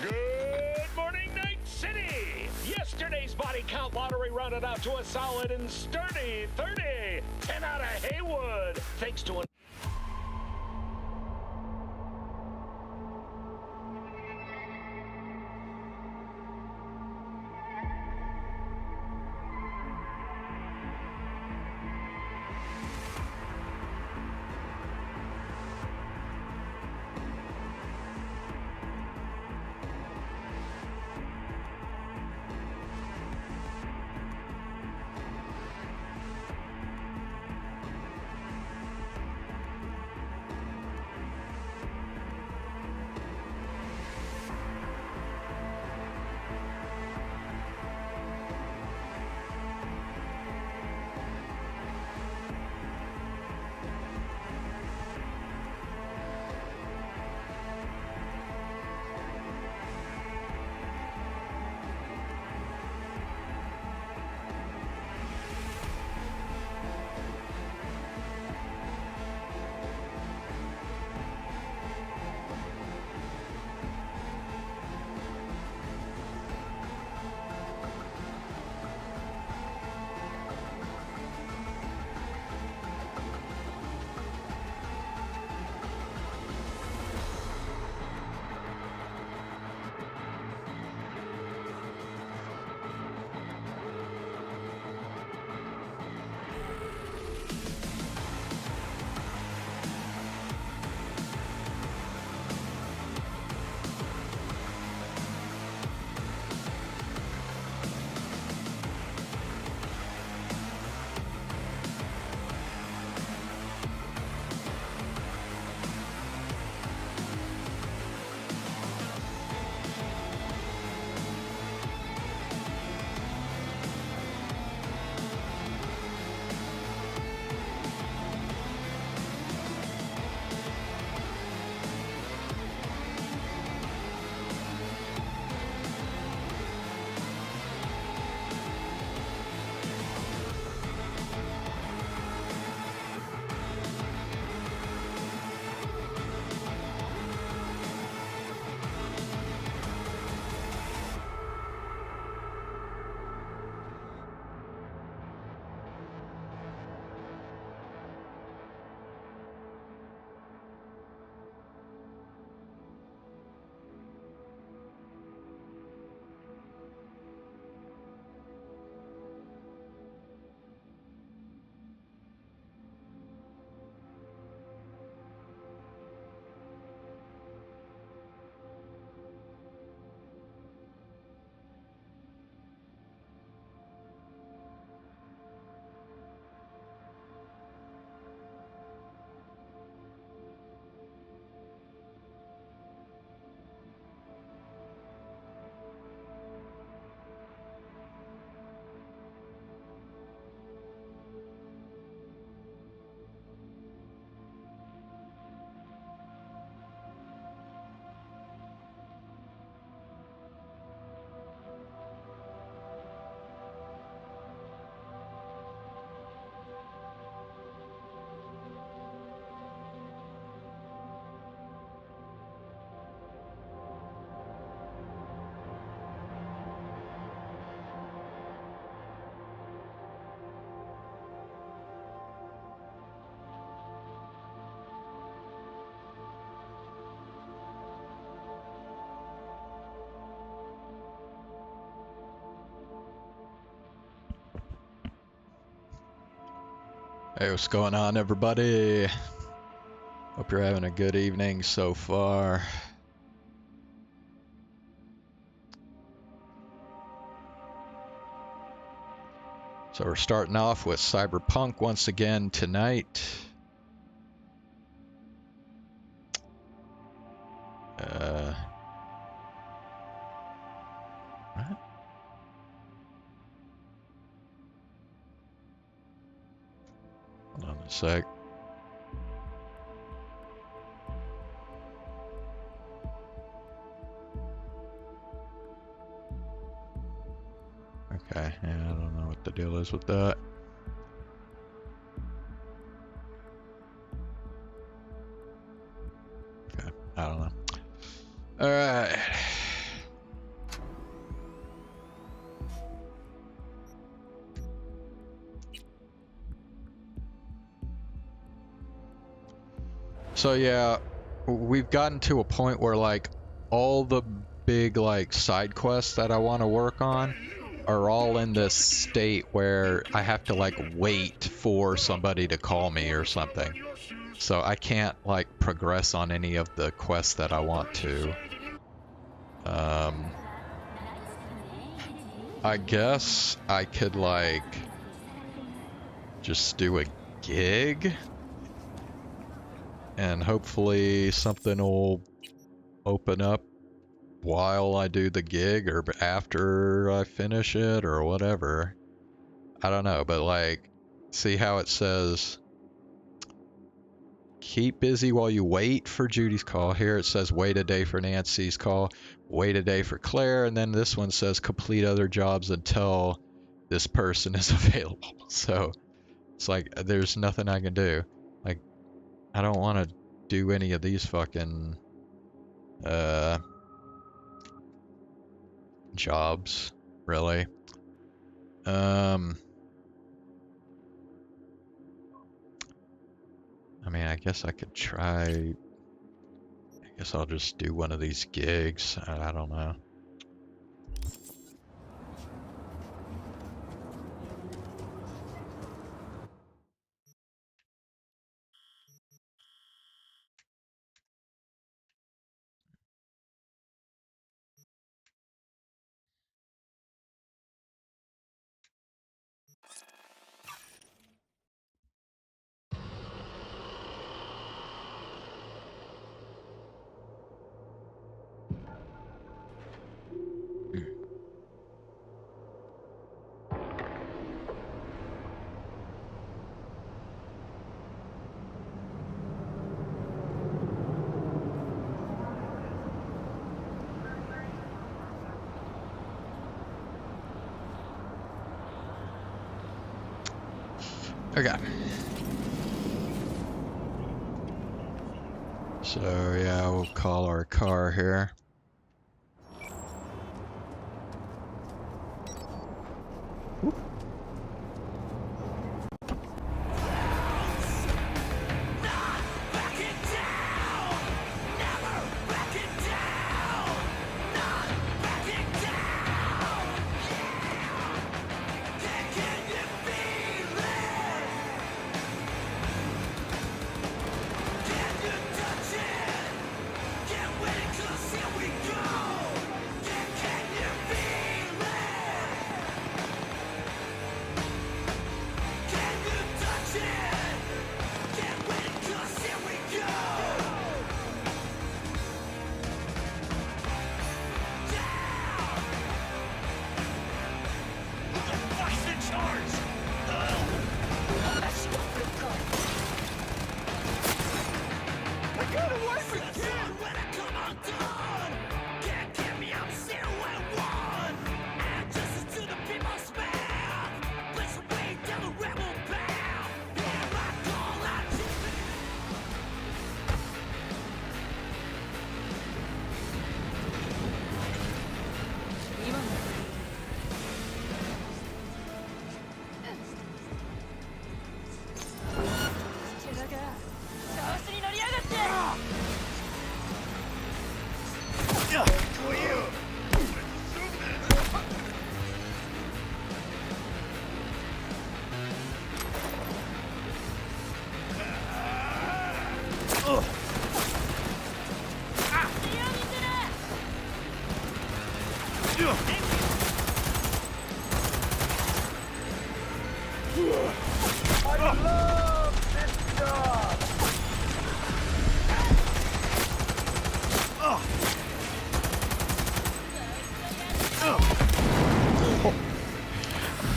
Good morning, Night City! Yesterday's body count lottery rounded out to a solid and sturdy 30. 10 out of Haywood, thanks to an... Hey, what's going on, everybody? Hope you're having a good evening so far. So we're starting off with Cyberpunk once again tonight. What? Hold on a sec. Okay, yeah, I don't know what the deal is with that. Okay, I don't know. Alright. So yeah, we've gotten to a point where like all the big like side quests that I want to work on are all in this state where I have to like wait for somebody to call me or something. So I can't like progress on any of the quests that I want to. I guess I could like just do a gig and hopefully something will open up while I do the gig or after I finish it or whatever. I don't know, but like, see how it says keep busy while you wait for Judy's call. Here it says wait a day for Nancy's call, wait a day for Claire, and then this one says complete other jobs until this person is available. So it's like there's nothing I can do. Like, I don't want to do any of these fucking jobs, really. I mean, I guess I could try. I guess I'll just do one of these gigs. I don't know. Okay. So yeah, we'll call our car here. Whoop.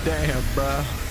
Damn, bruh.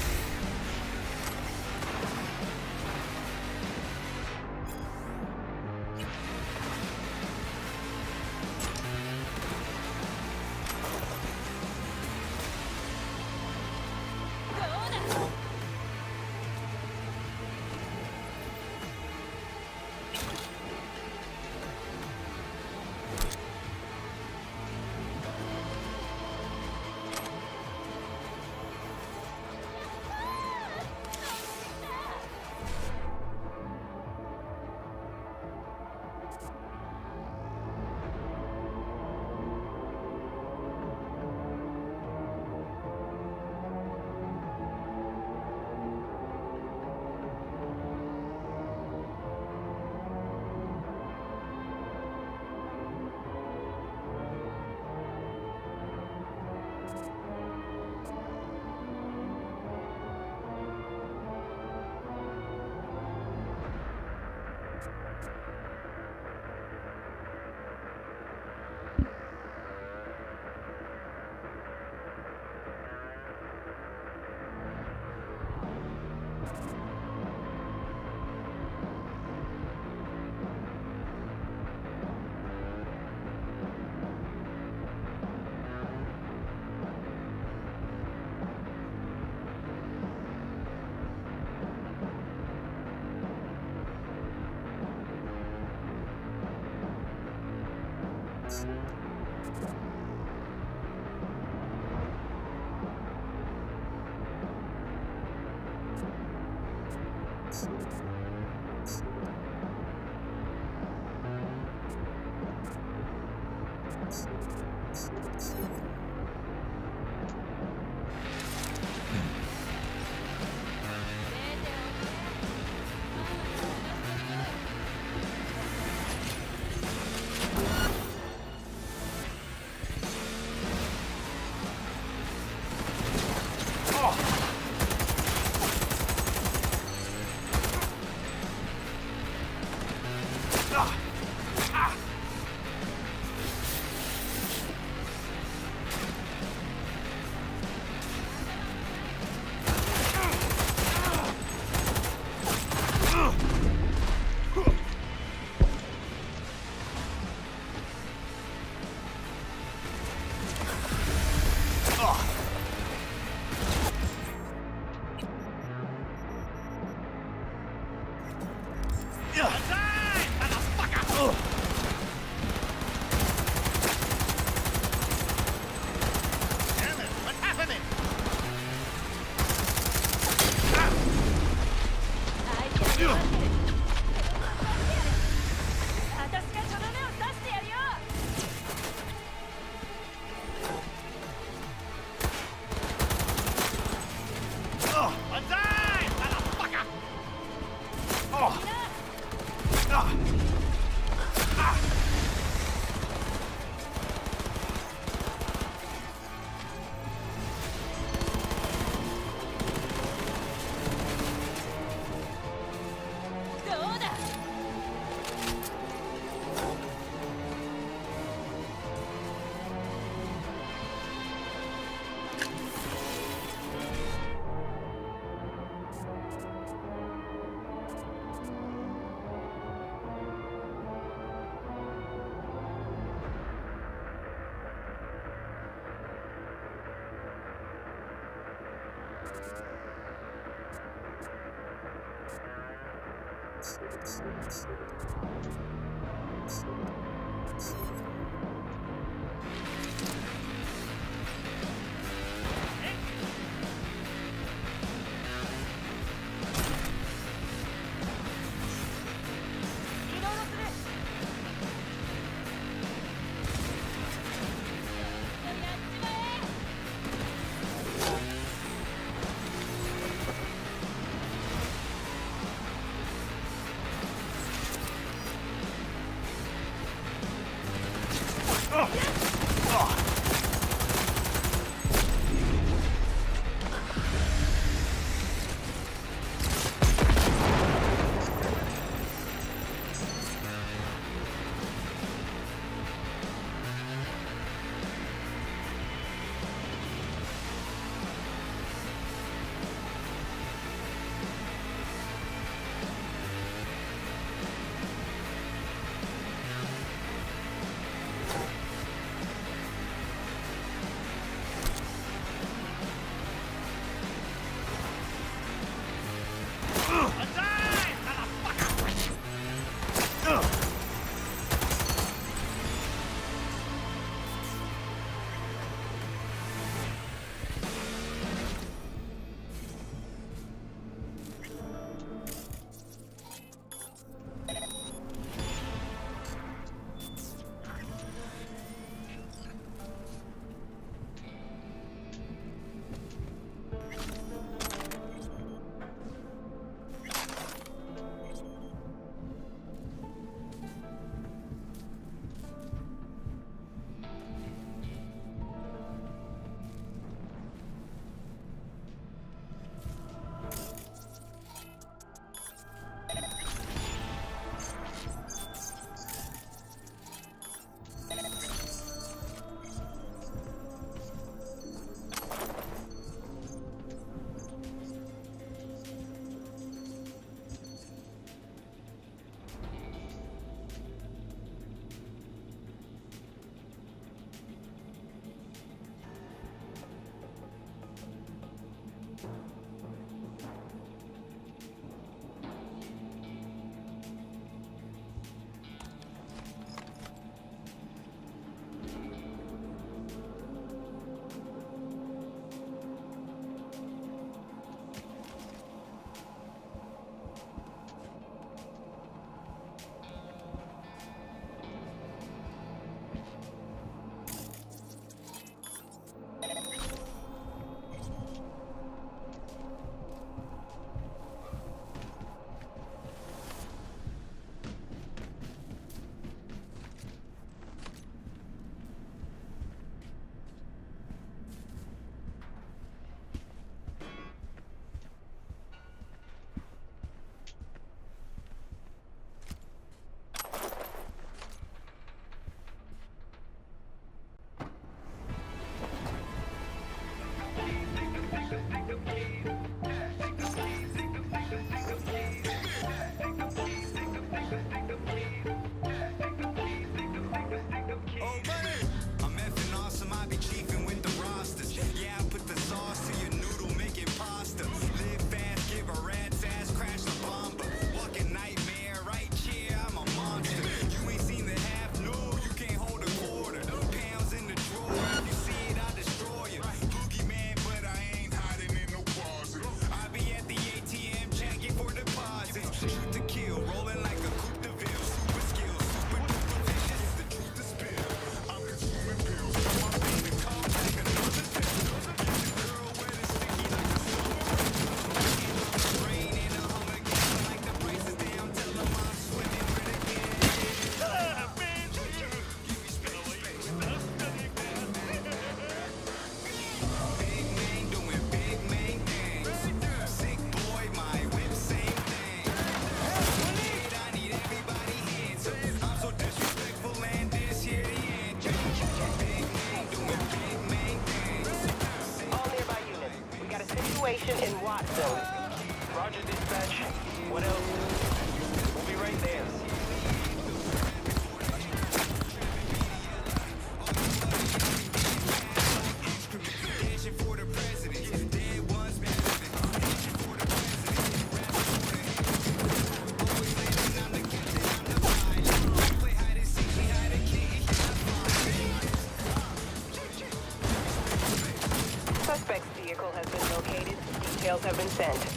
percent.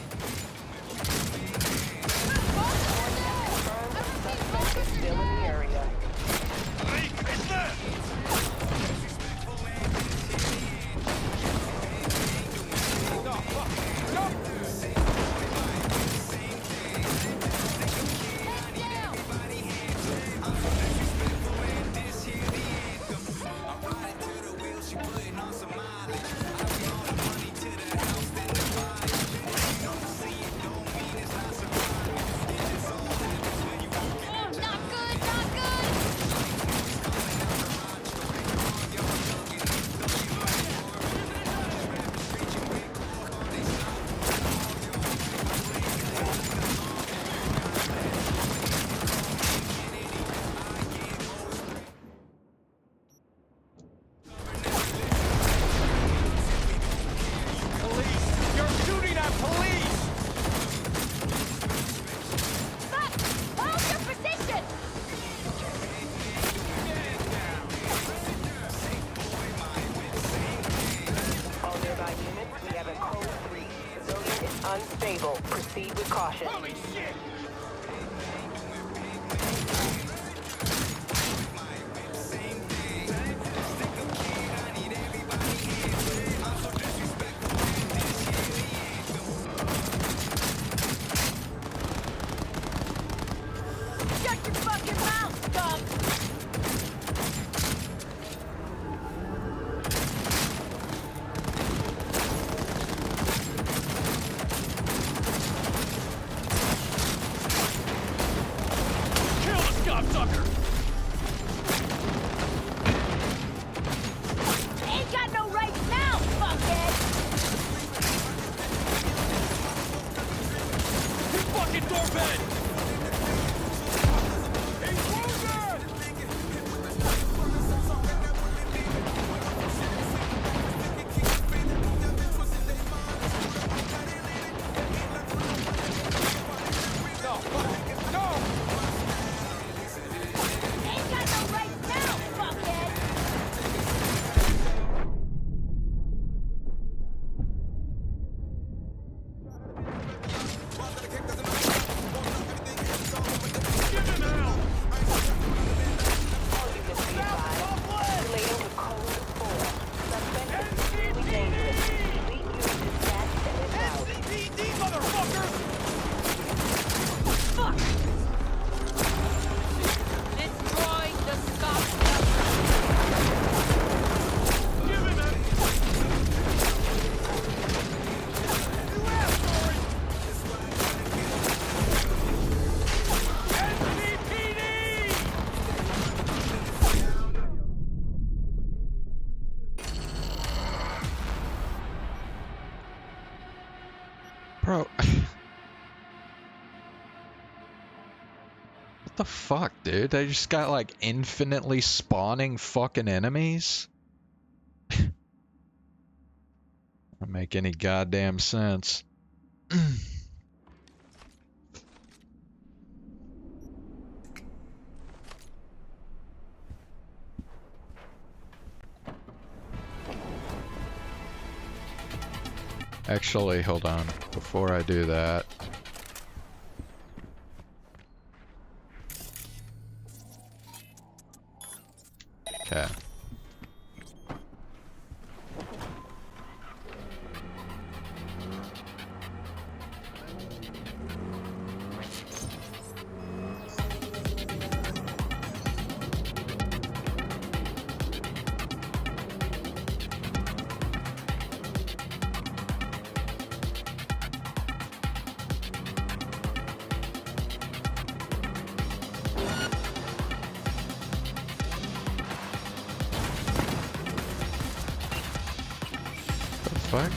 Suspect is still in the area. Unstable. Proceed with caution. Holy shit! Shut your fucking mouth, scum! Bro. What the fuck, dude? They just got like infinitely spawning fucking enemies? Doesn't make any goddamn sense. Actually, hold on. Before I do that. Okay. Fuck?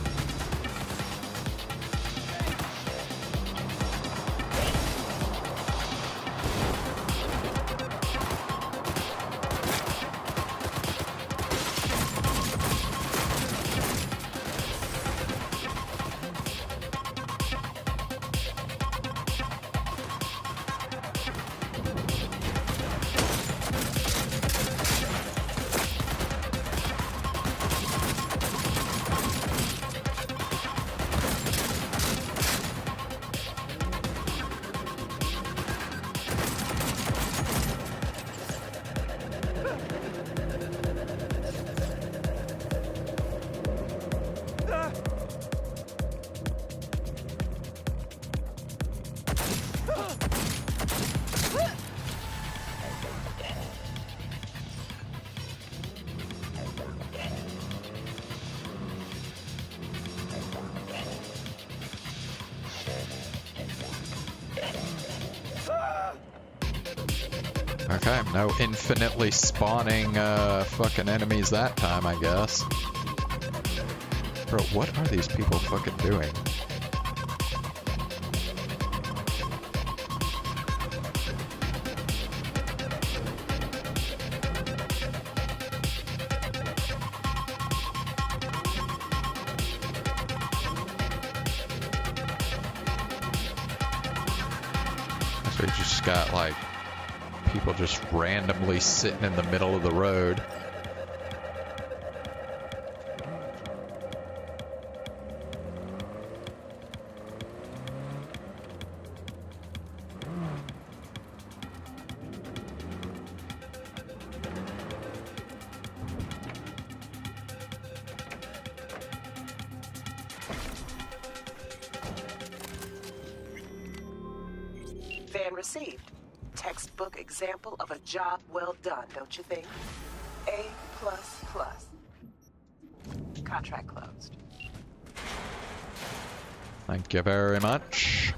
Okay, no infinitely spawning fucking enemies that time, I guess. Bro, what are these people fucking doing? So you just got like people just randomly sitting in the middle of the road. Fan received. Textbook example of a job well done, don't you think? A++. Contract closed. Thank you very much.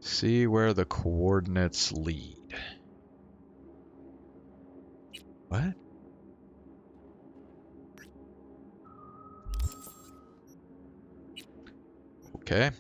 See where the coordinates lead. What? Okay.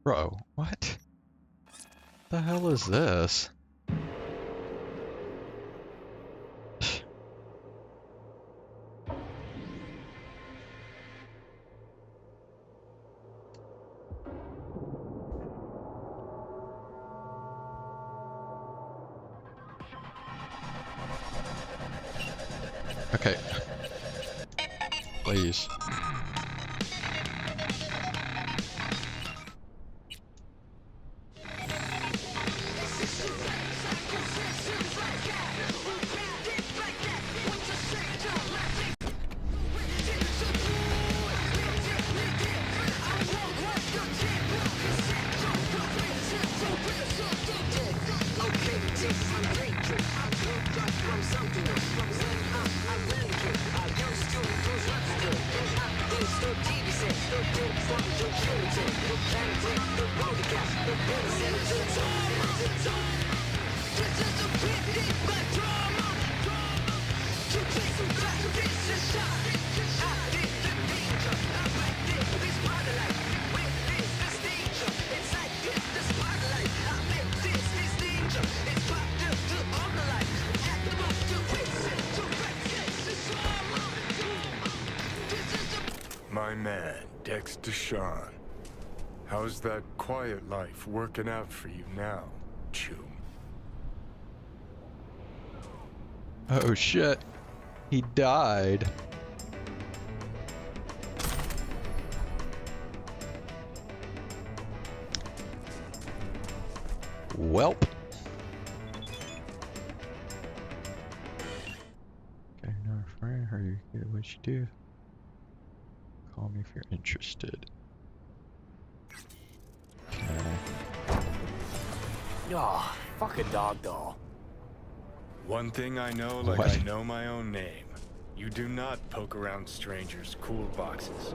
Bro, what? The hell is this? Okay. Please. My man, Dexter Sean. How's that quiet life working out for you now, chum? Oh shit. He died. Welp. Okay, no friend, are you good at what you do? Call me if you're interested. Okay. Oh, fuck a dog doll. One thing I know like What? I know my own name. You do not poke around strangers' cool boxes.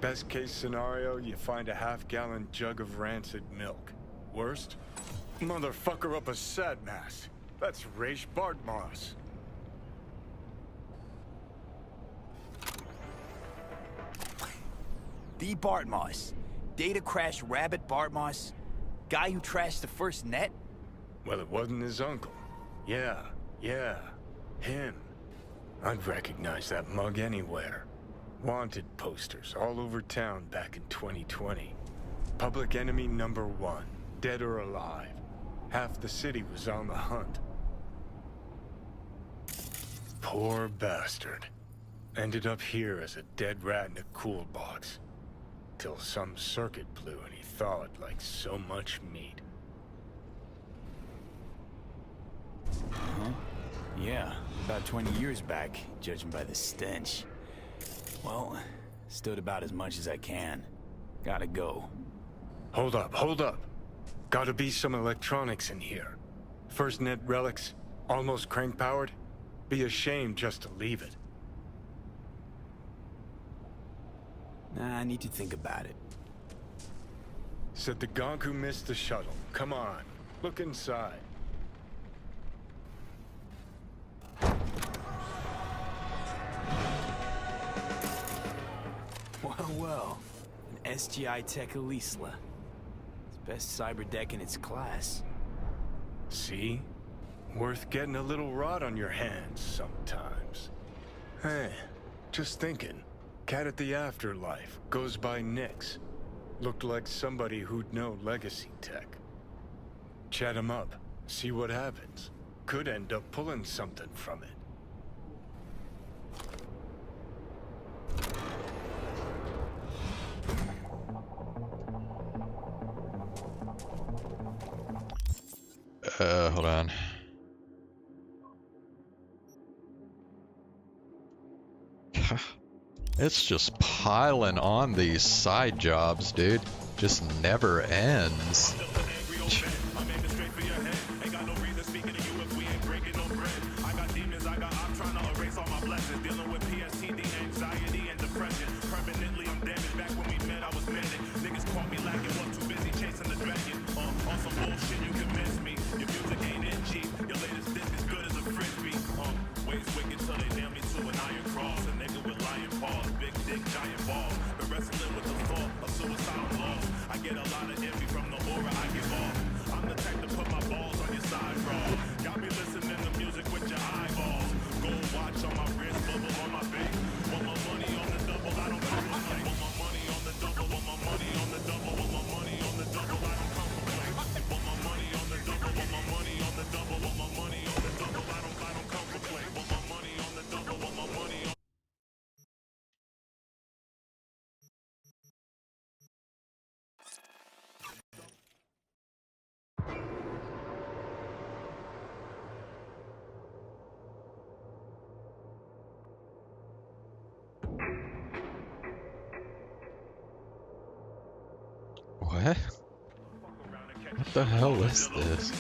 Best case scenario, you find a half-gallon jug of rancid milk. Worst? Motherfucker up a sad mass. That's Raish Bartmoss. The Bartmoss. Data crash rabbit Bartmoss. Guy who trashed the first net? Well, it wasn't his uncle. Yeah, him. I'd recognize that mug anywhere. Wanted posters all over town back in 2020. Public enemy #1, dead or alive. Half the city was on the hunt. Poor bastard. Ended up here as a dead rat in a cool box. Till some circuit blew and he thawed like so much meat. Uh-huh. Yeah, about 20 years back, judging by the stench. Well, stood about as much as I can. Gotta go. Hold up, hold up. Gotta be some electronics in here. First net relics, almost crank-powered. Be a shame just to leave it. Nah, I need to think about it. Said the gonk who missed the shuttle. Come on, look inside. Well, well. An SGI Tech Elisla. It's best cyber deck in its class. See? Worth getting a little rot on your hands sometimes. Hey, just thinking. Cat at the Afterlife goes by Nix. Looked like somebody who'd know legacy tech. Chat him up, see what happens. Could end up pulling something from it. Hold on. It's just piling on these side jobs, dude. Just never ends. What? What the hell is this?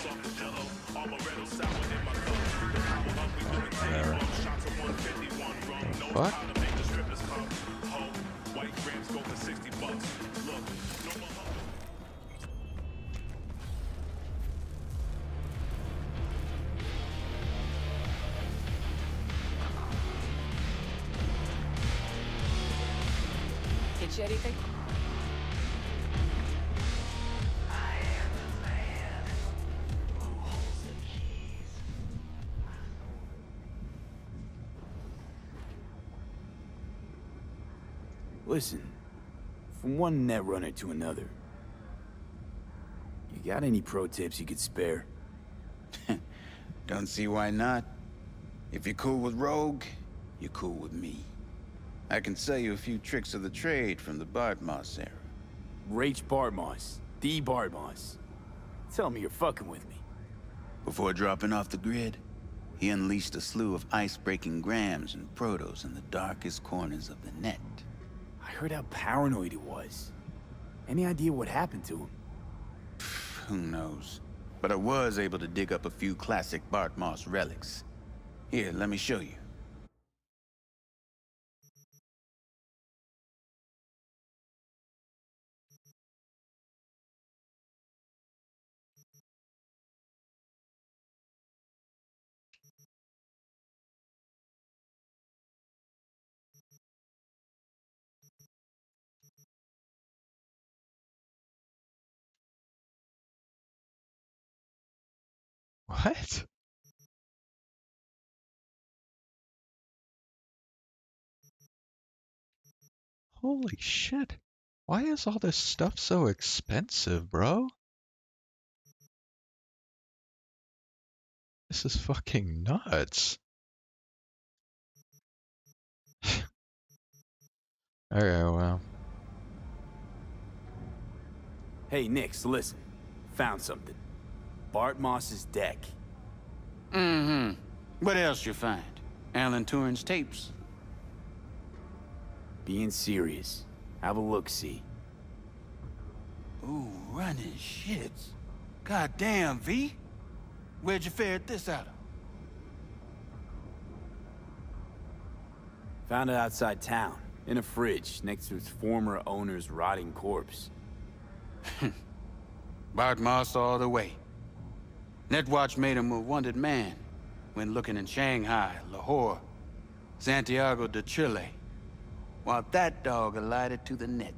Whatever. The fuck? Get you anything? Listen, from one netrunner to another, you got any pro tips you could spare? Don't see why not. If you're cool with Rogue, you're cool with me. I can sell you a few tricks of the trade from the Bartmoss era. Rach Bartmoss, the Bartmoss. Tell me you're fucking with me. Before dropping off the grid, he unleashed a slew of ice-breaking grams and protos in the darkest corners of the net. I heard how paranoid he was. Any idea what happened to him? Who knows? But I was able to dig up a few classic Bartmoss relics. Here, let me show you. What? Holy shit. Why is all this stuff so expensive, bro? This is fucking nuts. Okay, well. Hey, Nix, listen. Found something. Bart Moss's deck. Mm-hmm. What else you find? Alan Turing's tapes? Being serious. Have a look-see. Ooh, running shits. Goddamn, V. Where'd you ferret this out of? Found it outside town, in a fridge, next to its former owner's rotting corpse. Bart Moss all the way. Netwatch made him a wanted man when looking in Shanghai, Lahore, Santiago de Chile, while that dog alighted to the net.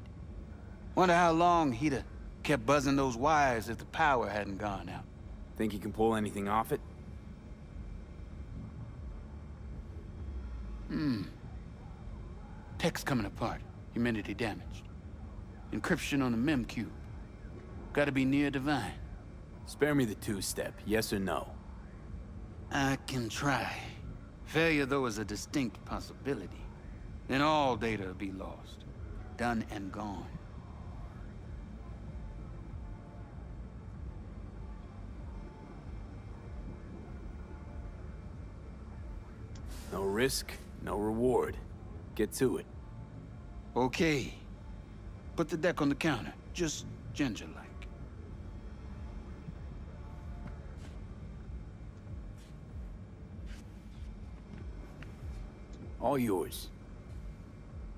Wonder how long he'd have kept buzzing those wires if the power hadn't gone out. Think you can pull anything off it? Text coming apart, humidity damaged. Encryption on the mem cube. Gotta be near divine. Spare me the two-step, yes or no? I can try. Failure, though, is a distinct possibility. Then all data will be lost. Done and gone. No risk, no reward. Get to it. Okay. Put the deck on the counter, just ginger-like. All yours.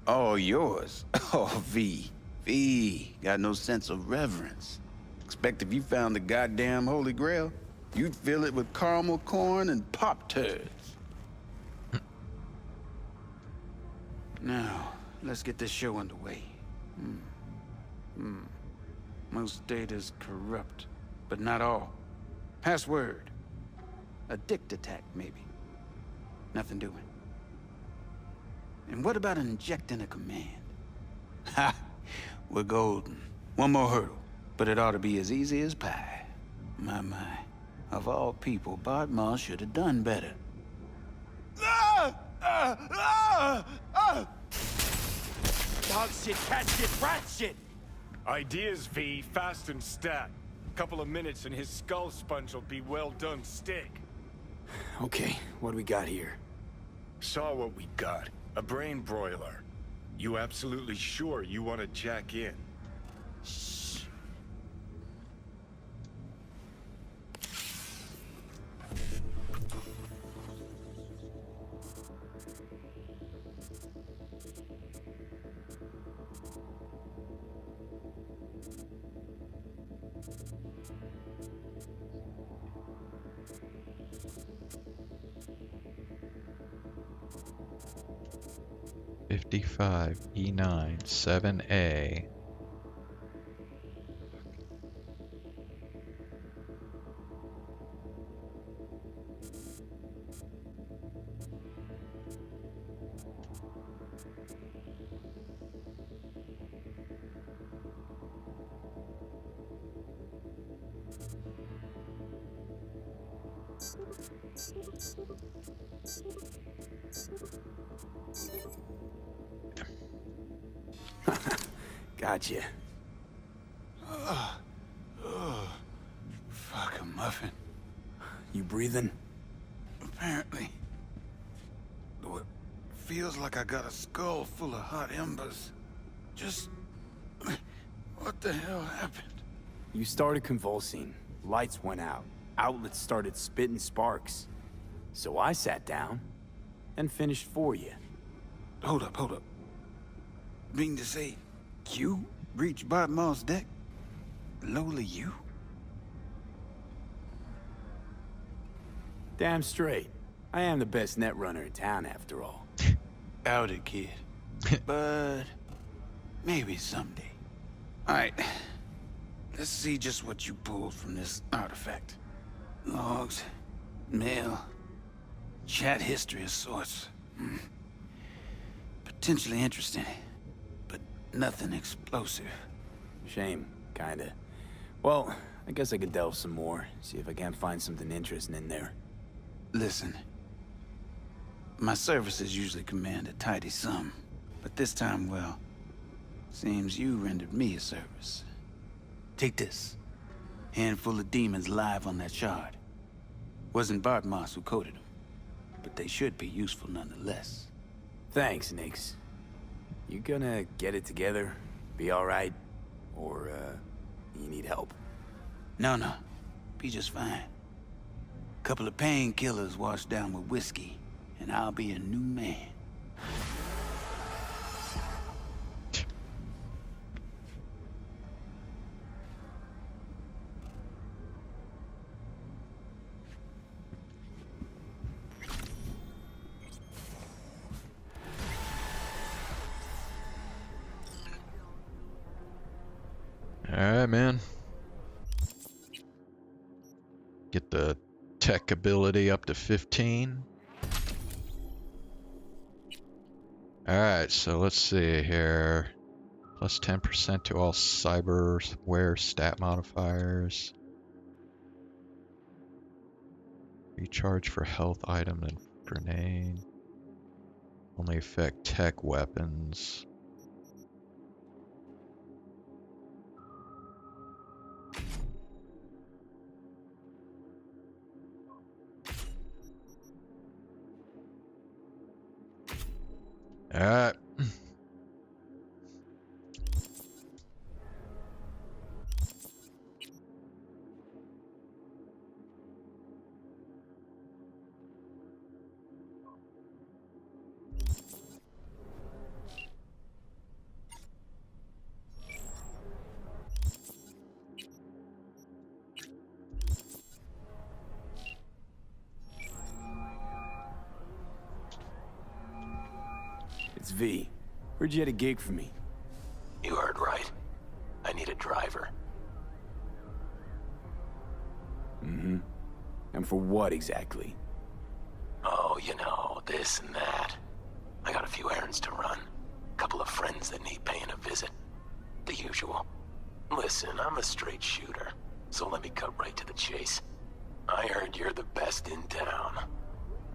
All yours? Oh, V. V. Got no sense of reverence. Expect if you found the goddamn Holy Grail, you'd fill it with caramel corn and Pop-Tarts. Now, let's get this show underway. Most data's corrupt, but not all. Password. A dict attack, maybe. Nothing doing. And what about injecting a command? Ha! We're golden. One more hurdle, but it ought to be as easy as pie. My. Of all people, Bart Moss should have done better. Dog shit, cat shit, rat shit! Ideas, V, fast and stat. Couple of minutes and his skull sponge will be well done steak. Okay, what do we got here? Saw what we got. A brain broiler. You absolutely sure you want to jack in? Shh. E9 7A. Gotcha. Fuck a muffin. You breathing? Apparently. Though it feels like I got a skull full of hot embers. Just... what the hell happened? You started convulsing. Lights went out. Outlets started spitting sparks. So I sat down and finished for you. Hold up. Mean to say, you reached Bart Moss' deck? Lowly you? Damn straight. I am the best net runner in town, after all. Doubt it, kid. But maybe someday. All right. Let's see just what you pulled from this artifact. Logs, mail, chat history of sorts. Potentially interesting, but nothing explosive. Shame, kinda. Well, I guess I could delve some more, see if I can't find something interesting in there. Listen, my services usually command a tidy sum, but this time, well, Seems you rendered me a service. Take this. Handful of demons live on that shard. Wasn't Bartmoss who coded them, but they should be useful nonetheless. Thanks, Nix. You gonna get it together? Be alright? Or, you need help? No. Be just fine. Couple of painkillers washed down with whiskey, and I'll be a new man. Alright, man. Get the tech ability up to 15. Alright, so let's see here. Plus 10% to all cyberware stat modifiers. Recharge for health item and grenade. Only affect tech weapons. Alright. It's V. Heard you had a gig for me. You heard right. I need a driver. Mm-hmm. And for what exactly? Oh, you know, this and that. I got a few errands to run. Couple of friends that need paying a visit. The usual. Listen, I'm a straight shooter, so let me cut right to the chase. I heard you're the best in town.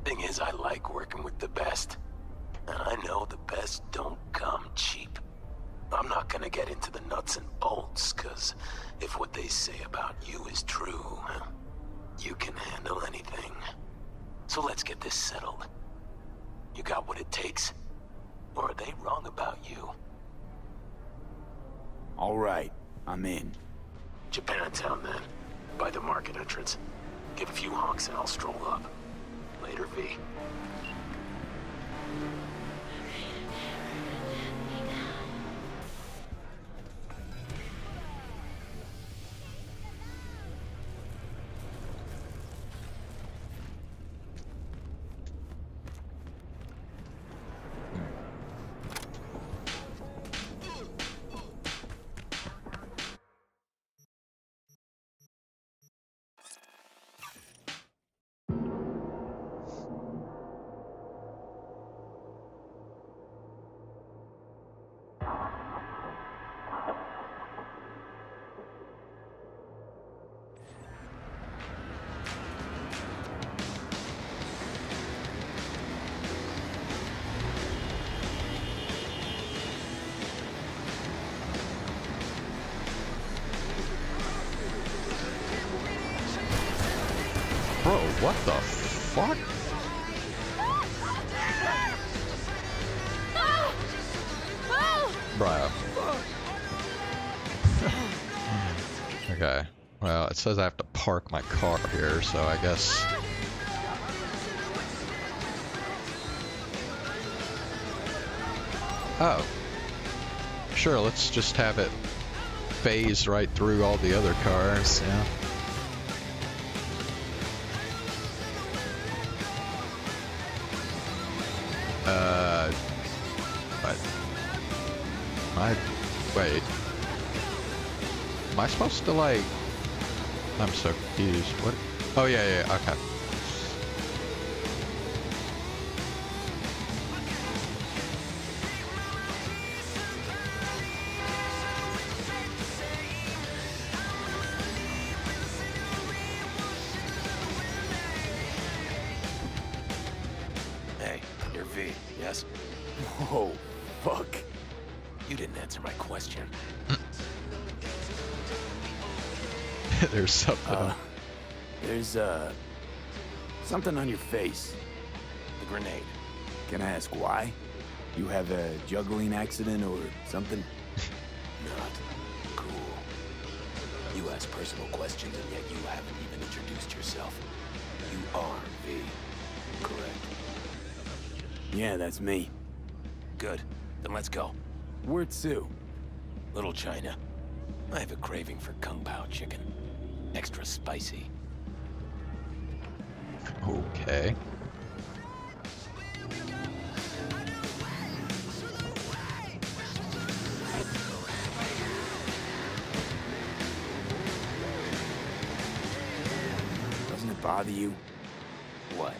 Thing is, I like working with the best. And I know the best don't come cheap. I'm not gonna get into the nuts and bolts, cause if what they say about you is true, you can handle anything. So let's get this settled. You got what it takes? Or are they wrong about you? All right, I'm in. Japantown then, by the market entrance. Give a few honks and I'll stroll up. Later, V. Bro, what the fuck? Bro. Okay. Well, it says I have to park my car here, so I guess... Oh. Sure, let's just have it phase right through all the other cars, yeah. Wait. Am I supposed to, like... I'm so confused. What? Oh, yeah, okay. Hey, you're V, yes? Whoa, fuck. You didn't answer my question. There's something. There's, something on your face. The grenade. Can I ask why? You have a juggling accident or something? Not cool. You ask personal questions and yet you haven't even introduced yourself. You are V, correct? Yeah, that's me. Good. Then let's go. Where to? Little China. I have a craving for Kung Pao chicken. Extra spicy. Okay. Doesn't it bother you? What?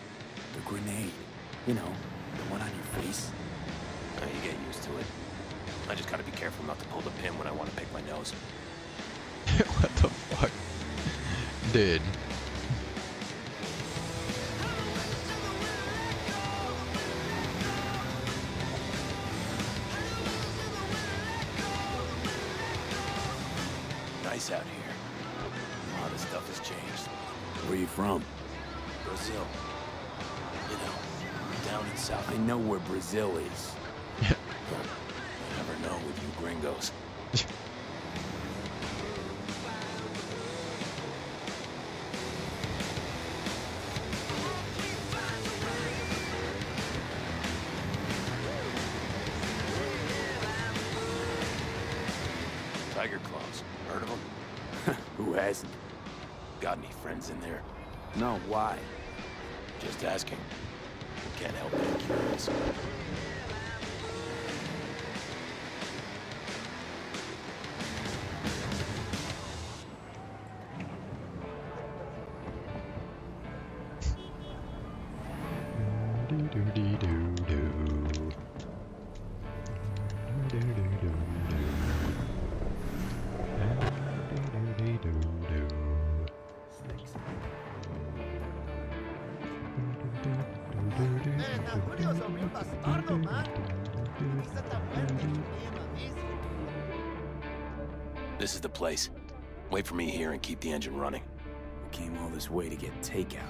The grenade. You know, the one on your face. Oh, you get used to it. I just gotta be careful not to pull the pin when I want to pick my nose. What the fuck? Dude. Nice out here. A lot of stuff has changed. Where you from? Brazil. You know, down in South. I know where Brazil is. You never know with you gringos. Tiger claws. Heard of them? Who hasn't? Got any friends in there? No, why? Just asking. Can't help being curious. This is the place. Wait for me here and keep the engine running. We came all this way to get takeout.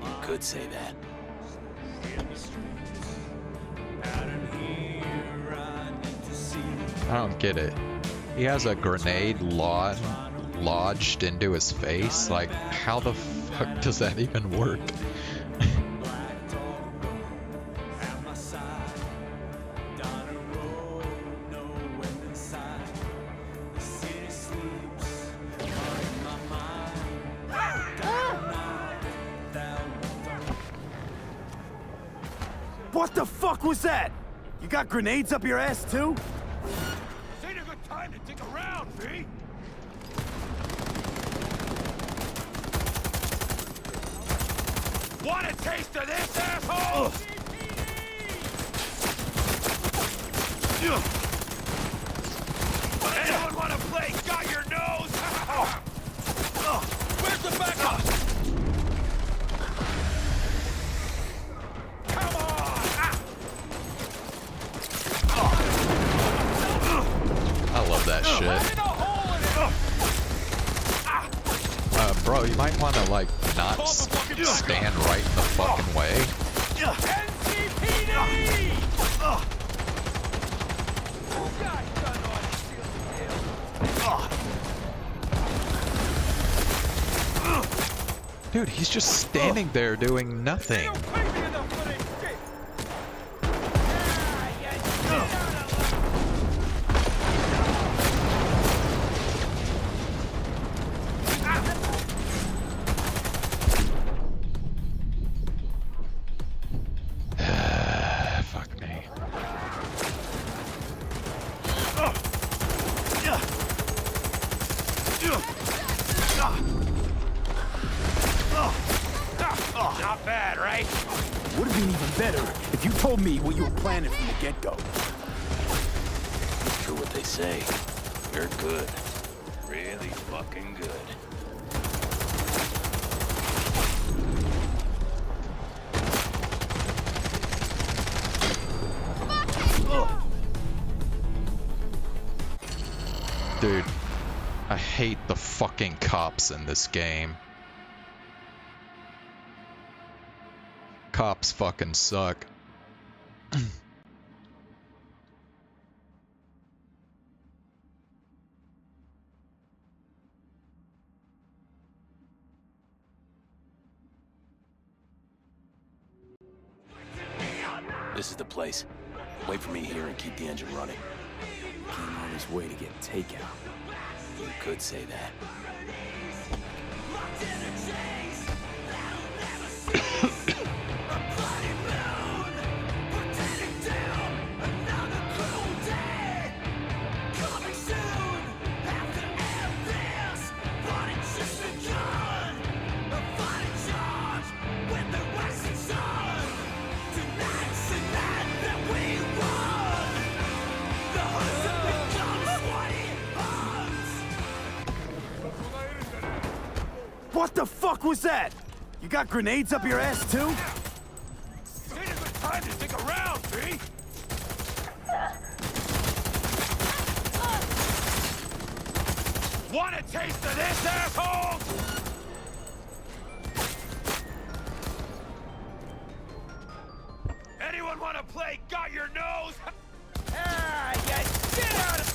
You could say that. I don't get it. He has a grenade lodged into his face. Like, how the fuck does that even work? What the fuck was that? You got grenades up your ass too? This ain't a good time to dig around, V. Want a taste of this, asshole? Anyone want to play Got Your Nose? Where's the backup? Come on! I love that shit. Bro, you might want to, like, not stand right in the fucking way. NCPD! Dude, he's just standing there doing nothing. Fuck me. Not bad, right? Would have been even better if you told me what you were planning from the get-go. True what they say. You're good. Really fucking good. Dude, I hate the fucking cops in this game. Cops fucking suck. This is the place. Wait for me here and keep the engine running. Came all this way to get takeout. You could say that. What the fuck was that? You got grenades up your ass too? It isn't time to stick around, see? Want a taste of this, asshole? Anyone want to play Got Your Nose? Ah, you shit out of...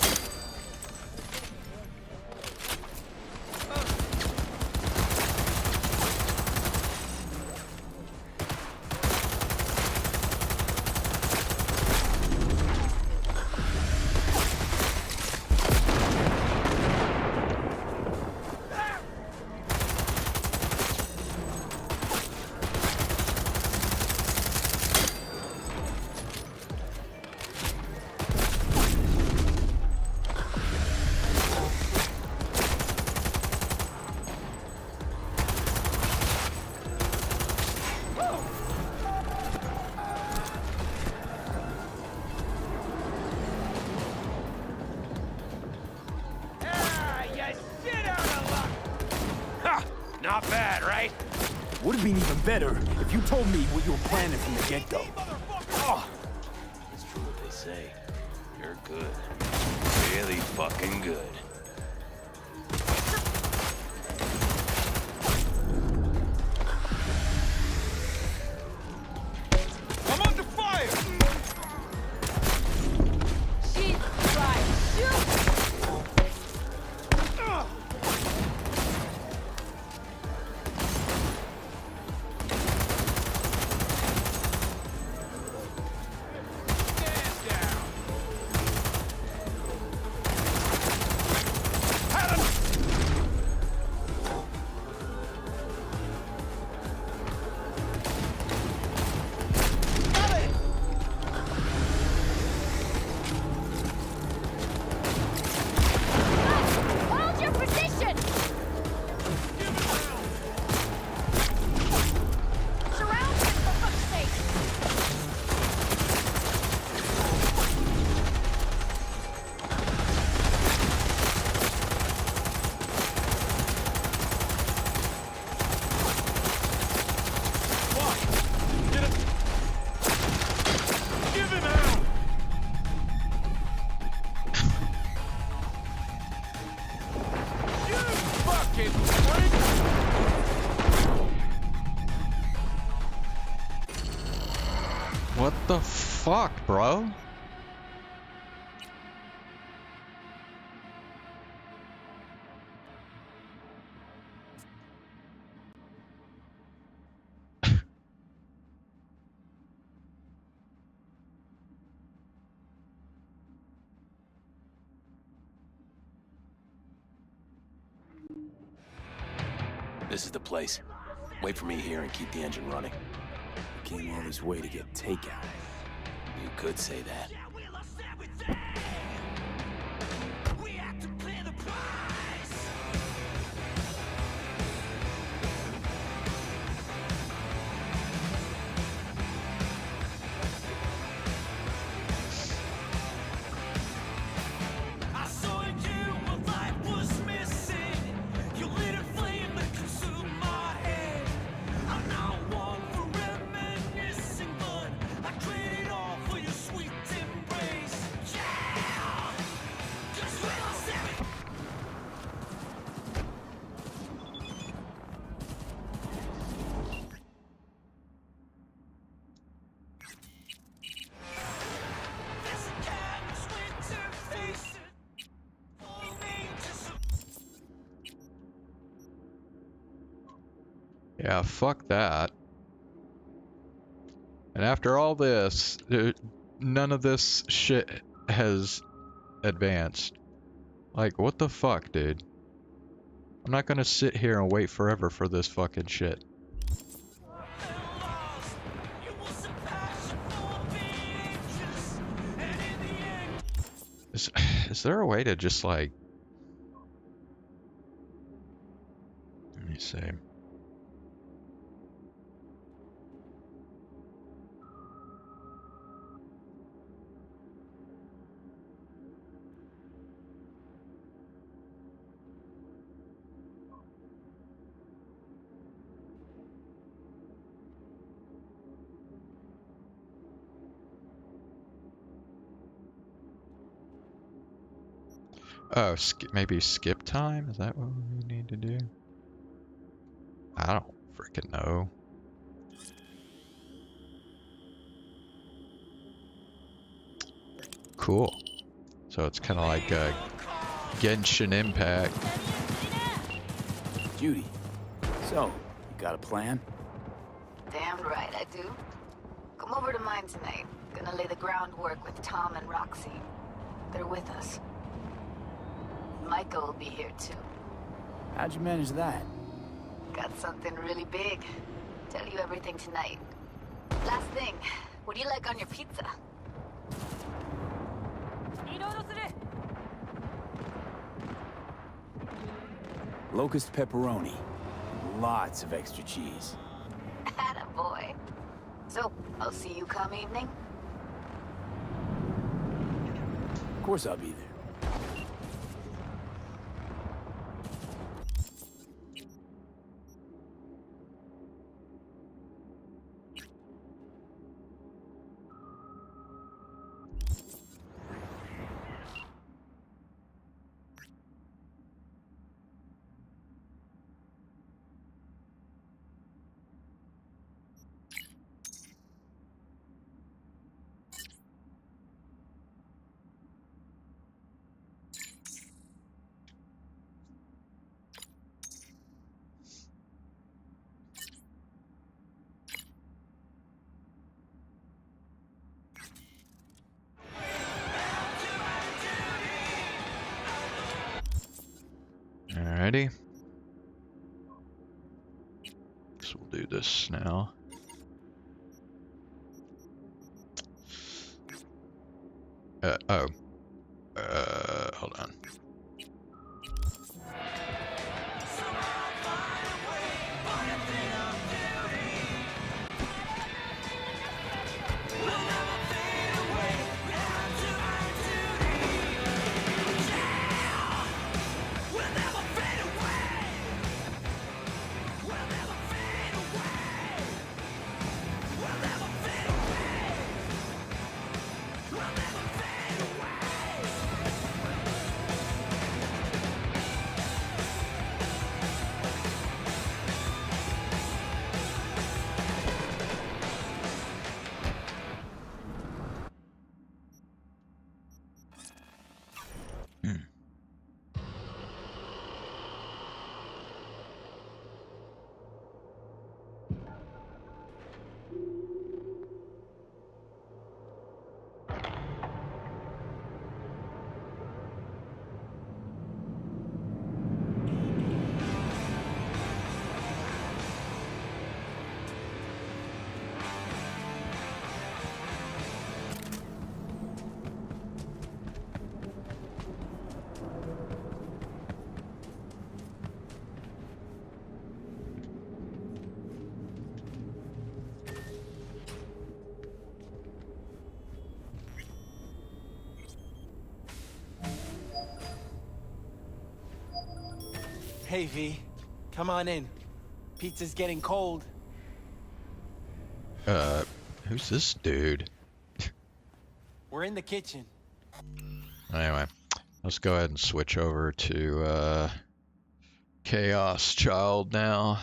Not bad, right? Would have been even better if you told me what you were planning from the get-go. Oh, It's true what they say. You're good. Really fucking good. I'm under fire! Jesus Christ, shoot! Hold your position! Surround him, for fuck's sake! Give him out! You fucking freak! What the fuck, bro? This is the place. Wait for me here and keep the engine running. Came all this way to get takeout. You could say that. Sweet Tim Yeah, fuck that. And after all this, none of this shit has advanced. Like, what the fuck, dude? I'm not gonna sit here and wait forever for this fucking shit. Is there a way to just like... Let me see. Oh, maybe skip time? Is that what we need to do? I don't freaking know. Cool. So it's kind of like a Genshin Impact. Judy, so, you got a plan? Damn right I do. Come over to mine tonight. Gonna lay the groundwork with Tom and Roxy. They're with us. Micah will be here too. How'd you manage that? Got something really big. Tell you everything tonight. Last thing, what do you like on your pizza? Locust pepperoni. Lots of extra cheese. Attaboy. So, I'll see you come evening? Of course I'll be there. Alrighty. So we'll do this now. Hold on. Hey, V. Come on in. Pizza's getting cold. Who's this dude? We're in the kitchen. Anyway, let's go ahead and switch over to, Chaos Child now.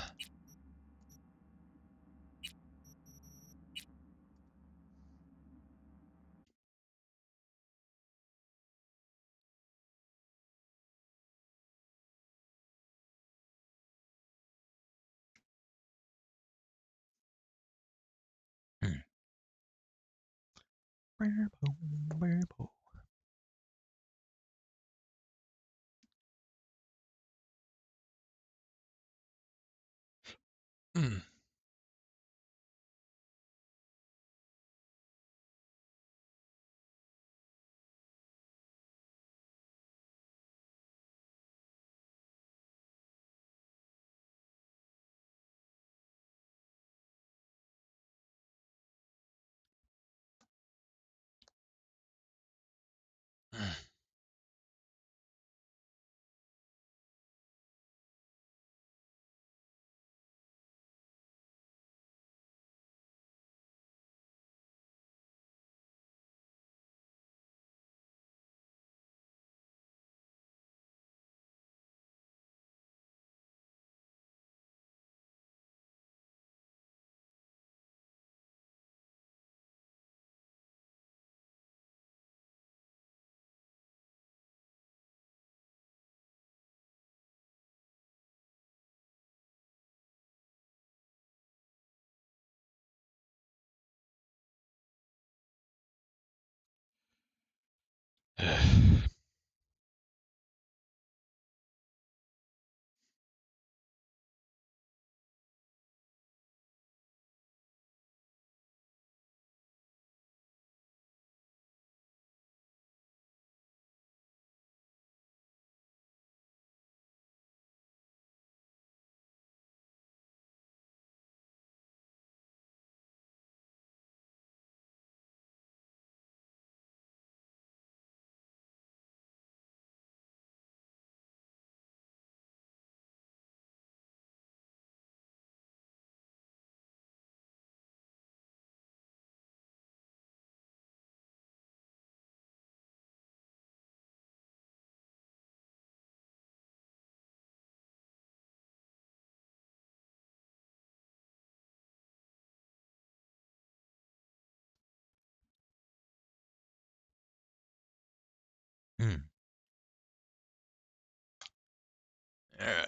Yeah.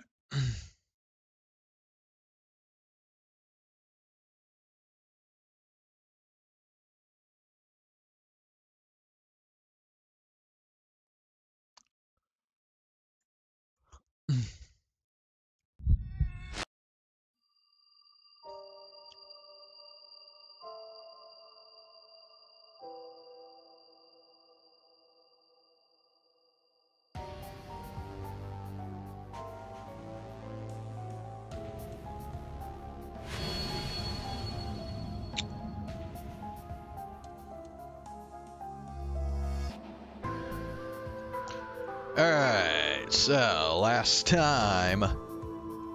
Alright, so last time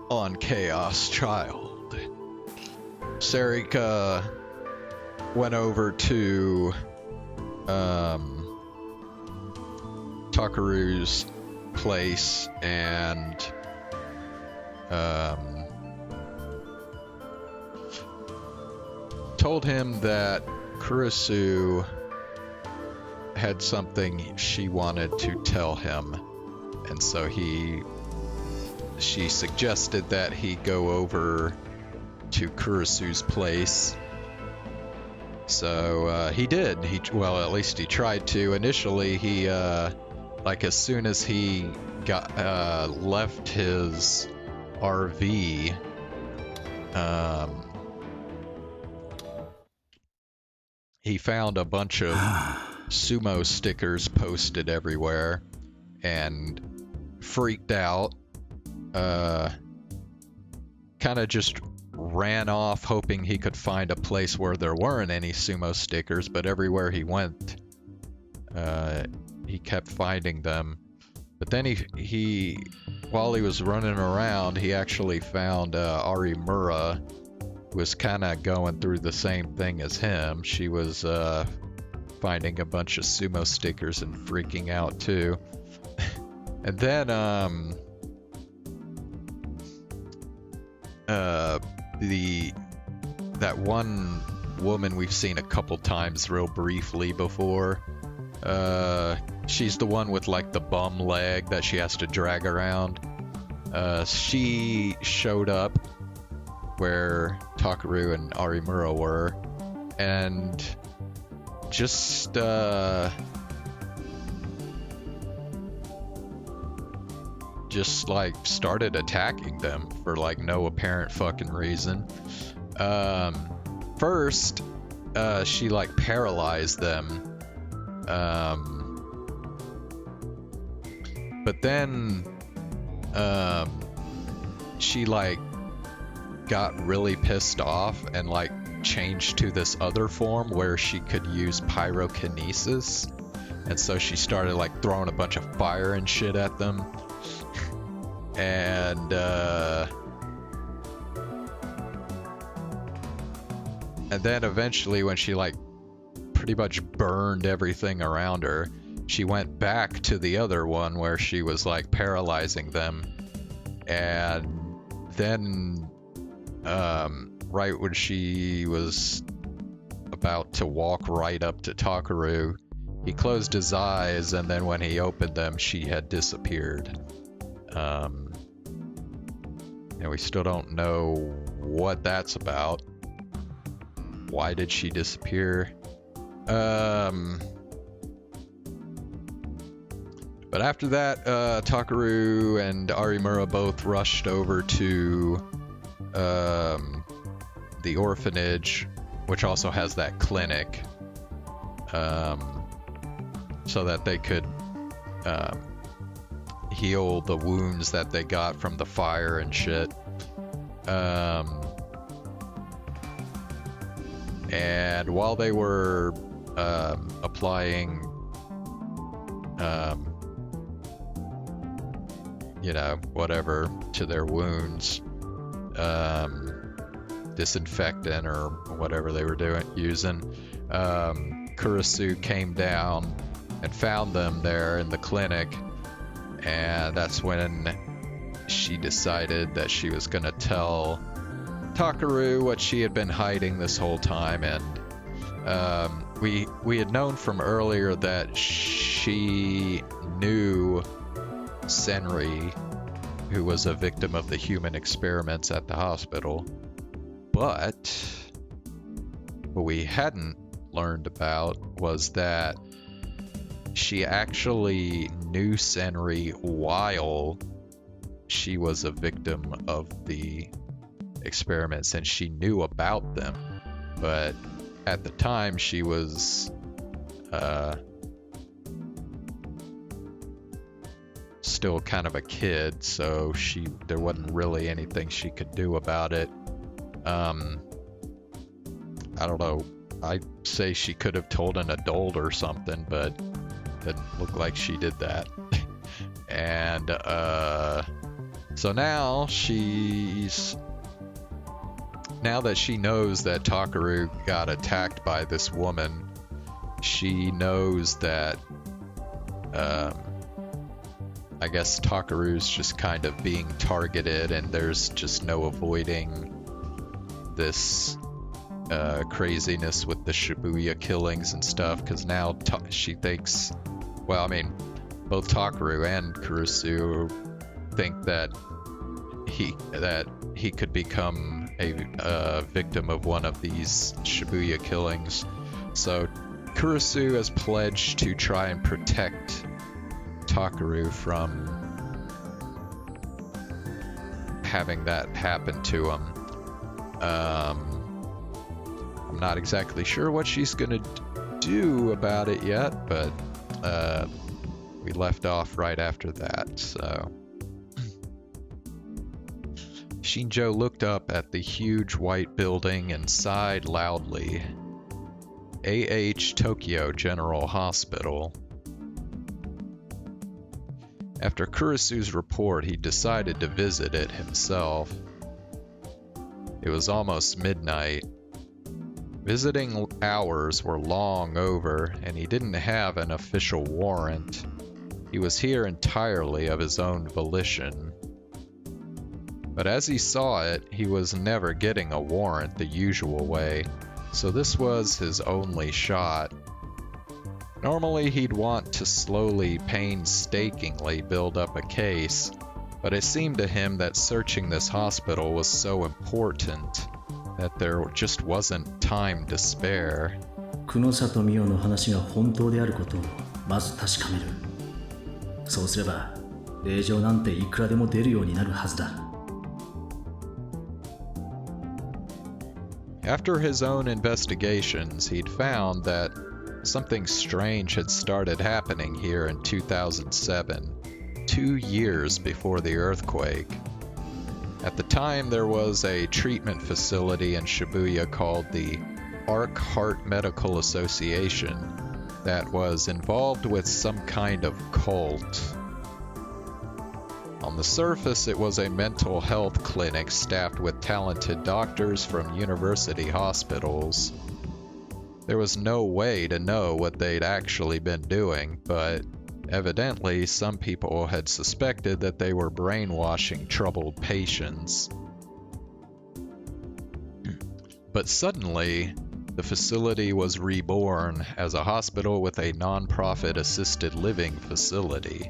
on Chaos Child, Sarika went over to Takuru's place and told him that Kurusu had something she wanted to tell him, and so she suggested that he go over to Kurusu's place. So he did. Well, at least he tried to. Initially, he like as soon as he got left his RV, he found a bunch of sumo stickers posted everywhere and freaked out. Kind of just ran off hoping he could find a place where there weren't any sumo stickers, but everywhere he went, he kept finding them. But then he while he was running around, he actually found Arimura, who was kind of going through the same thing as him. She was finding a bunch of sumo stickers and freaking out too. And then that one woman we've seen a couple times real briefly before, she's the one with like the bum leg that she has to drag around. She showed up where Takuru and Arimura were, and just like started attacking them for like no apparent fucking reason. First, she like paralyzed them. But then she like got really pissed off and like changed to this other form where she could use pyrokinesis, and so she started like throwing a bunch of fire and shit at them. And then eventually when she like pretty much burned everything around her, she went back to the other one where she was like paralyzing them. And then right when she was about to walk right up to Takuru, he closed his eyes, and then when he opened them, she had disappeared. And we still don't know what that's about. Why did she disappear? But after that, Takuru and Arimura both rushed over to the orphanage, which also has that clinic, so that they could heal the wounds that they got from the fire and shit. And while they were applying, whatever to their wounds, disinfectant or whatever they were using, Kurusu came down and found them there in the clinic, and that's when she decided that she was gonna tell Takuru what she had been hiding this whole time. And we had known from earlier that she knew Senri, who was a victim of the human experiments at the hospital. But what we hadn't learned about was that she actually knew Senri while she was a victim of the experiments, and she knew about them. But at the time, she was still kind of a kid, so there wasn't really anything she could do about it. I don't know. I'd say she could have told an adult or something, but didn't look like she did that. And so now that she knows that Takuru got attacked by this woman, she knows that I guess Takuru's just kind of being targeted, and there's just no avoiding this craziness with the Shibuya killings and stuff, because now she thinks, well, I mean, both Takuru and Kurusu think that he could become a victim of one of these Shibuya killings. So Kurusu has pledged to try and protect Takuru from having that happen to him. I'm not exactly sure what she's gonna do about it yet, but we left off right after that, so. Shinjo looked up at the huge white building and sighed loudly. A.H. Tokyo General Hospital. After Kurusu's report, he decided to visit it himself. It was almost midnight. Visiting hours were long over, and he didn't have an official warrant. He was here entirely of his own volition. But as he saw it, he was never getting a warrant the usual way, so this was his only shot. Normally he'd want to slowly, painstakingly build up a case, but it seemed to him that searching this hospital was so important that there just wasn't time to spare. 久野里美代の話が本当であることをまず確かめる。そうすれば令状なんていくらでも出るようになるはずだ。After his own investigations, he'd found that something strange had started happening here in 2007, 2 years before the earthquake. At the time, there was a treatment facility in Shibuya called the Arc Heart Medical Association that was involved with some kind of cult. On the surface, it was a mental health clinic staffed with talented doctors from university hospitals. There was no way to know what they'd actually been doing, but evidently some people had suspected that they were brainwashing troubled patients. But suddenly, the facility was reborn as a hospital with a non-profit assisted living facility.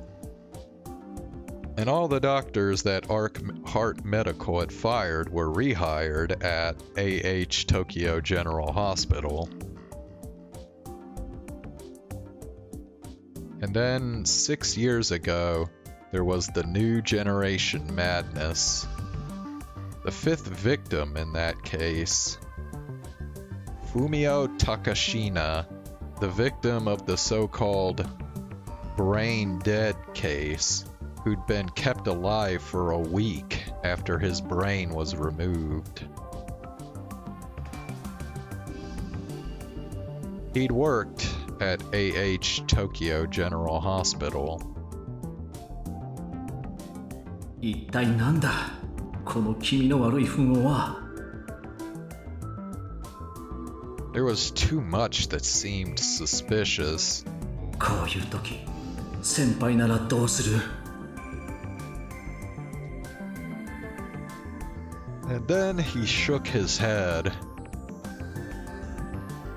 And all the doctors that Arc Heart Medical had fired were rehired at AH Tokyo General Hospital. And then 6 years ago, there was the New Generation Madness. The 5th victim in that case, Fumio Takashina, the victim of the so-called brain dead case, who'd been kept alive for a week after his brain was removed. He'd worked at AH Tokyo General Hospital. 一体なんだこの気味の悪い符号は。There was too much that seemed suspicious. こういう時、先輩ならどうする？ And then he shook his head.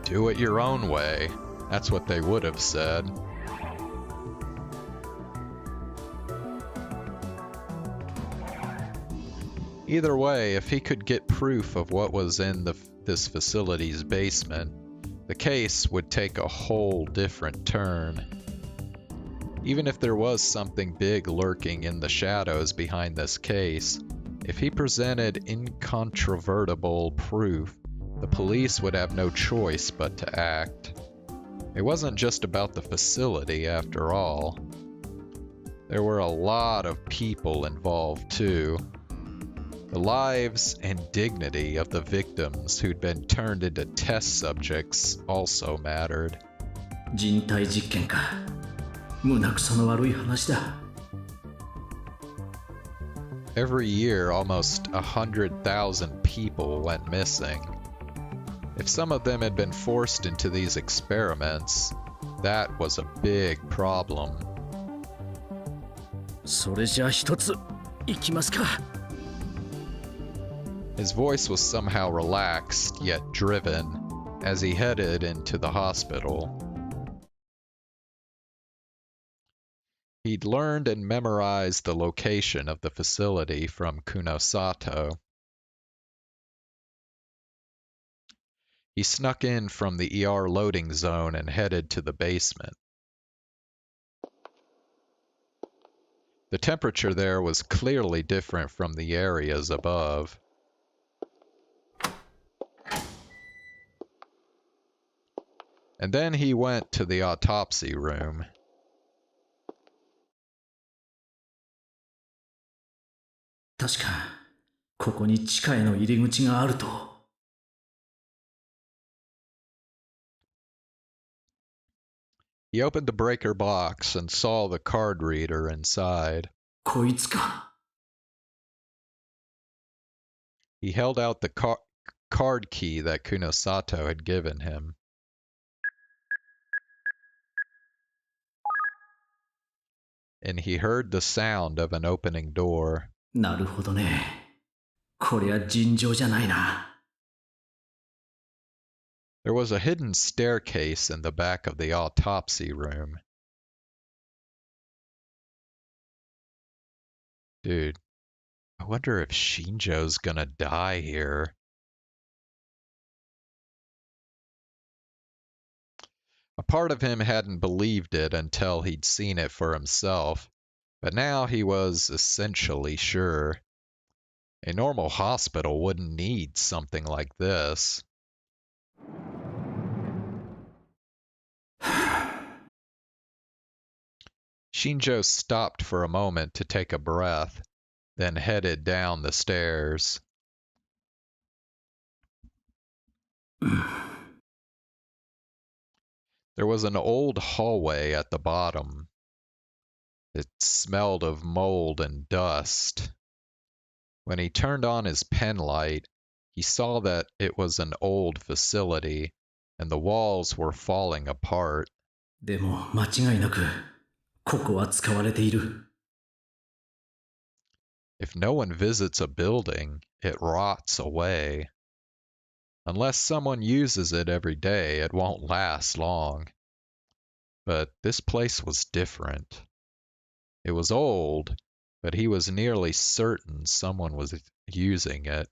Do it your own way. That's what they would have said. Either way, if he could get proof of what was in this facility's basement, the case would take a whole different turn. Even if there was something big lurking in the shadows behind this case, if he presented incontrovertible proof, the police would have no choice but to act. It wasn't just about the facility, after all. There were a lot of people involved, too. The lives and dignity of the victims who'd been turned into test subjects also mattered. 人体実験か。胸くその悪い話だ。Every year, almost 100,000 people went missing. If some of them had been forced into these experiments, that was a big problem. それじゃあ一つ、行きますか。His voice was somehow relaxed, yet driven, as he headed into the hospital. He'd learned and memorized the location of the facility from Kunosato. He snuck in from the ER loading zone and headed to the basement. The temperature there was clearly different from the areas above. And then he went to the autopsy room. He opened the breaker box and saw the card reader inside. こいつか。He held out the card key that Kunosato had given him. And he heard the sound of an opening door. なるほどね。こりゃ尋常じゃないな。There was a hidden staircase in the back of the autopsy room. Dude, I wonder if Shinjo's gonna die here. A part of him hadn't believed it until he'd seen it for himself, but now he was essentially sure. A normal hospital wouldn't need something like this. Shinjo stopped for a moment to take a breath, then headed down the stairs. There was an old hallway at the bottom. It smelled of mold and dust. When he turned on his pen light, he saw that it was an old facility, and the walls were falling apart. でも間違いなくここは使われている。If no one visits a building, it rots away. Unless someone uses it every day, it won't last long. But this place was different. It was old, but he was nearly certain someone was using it.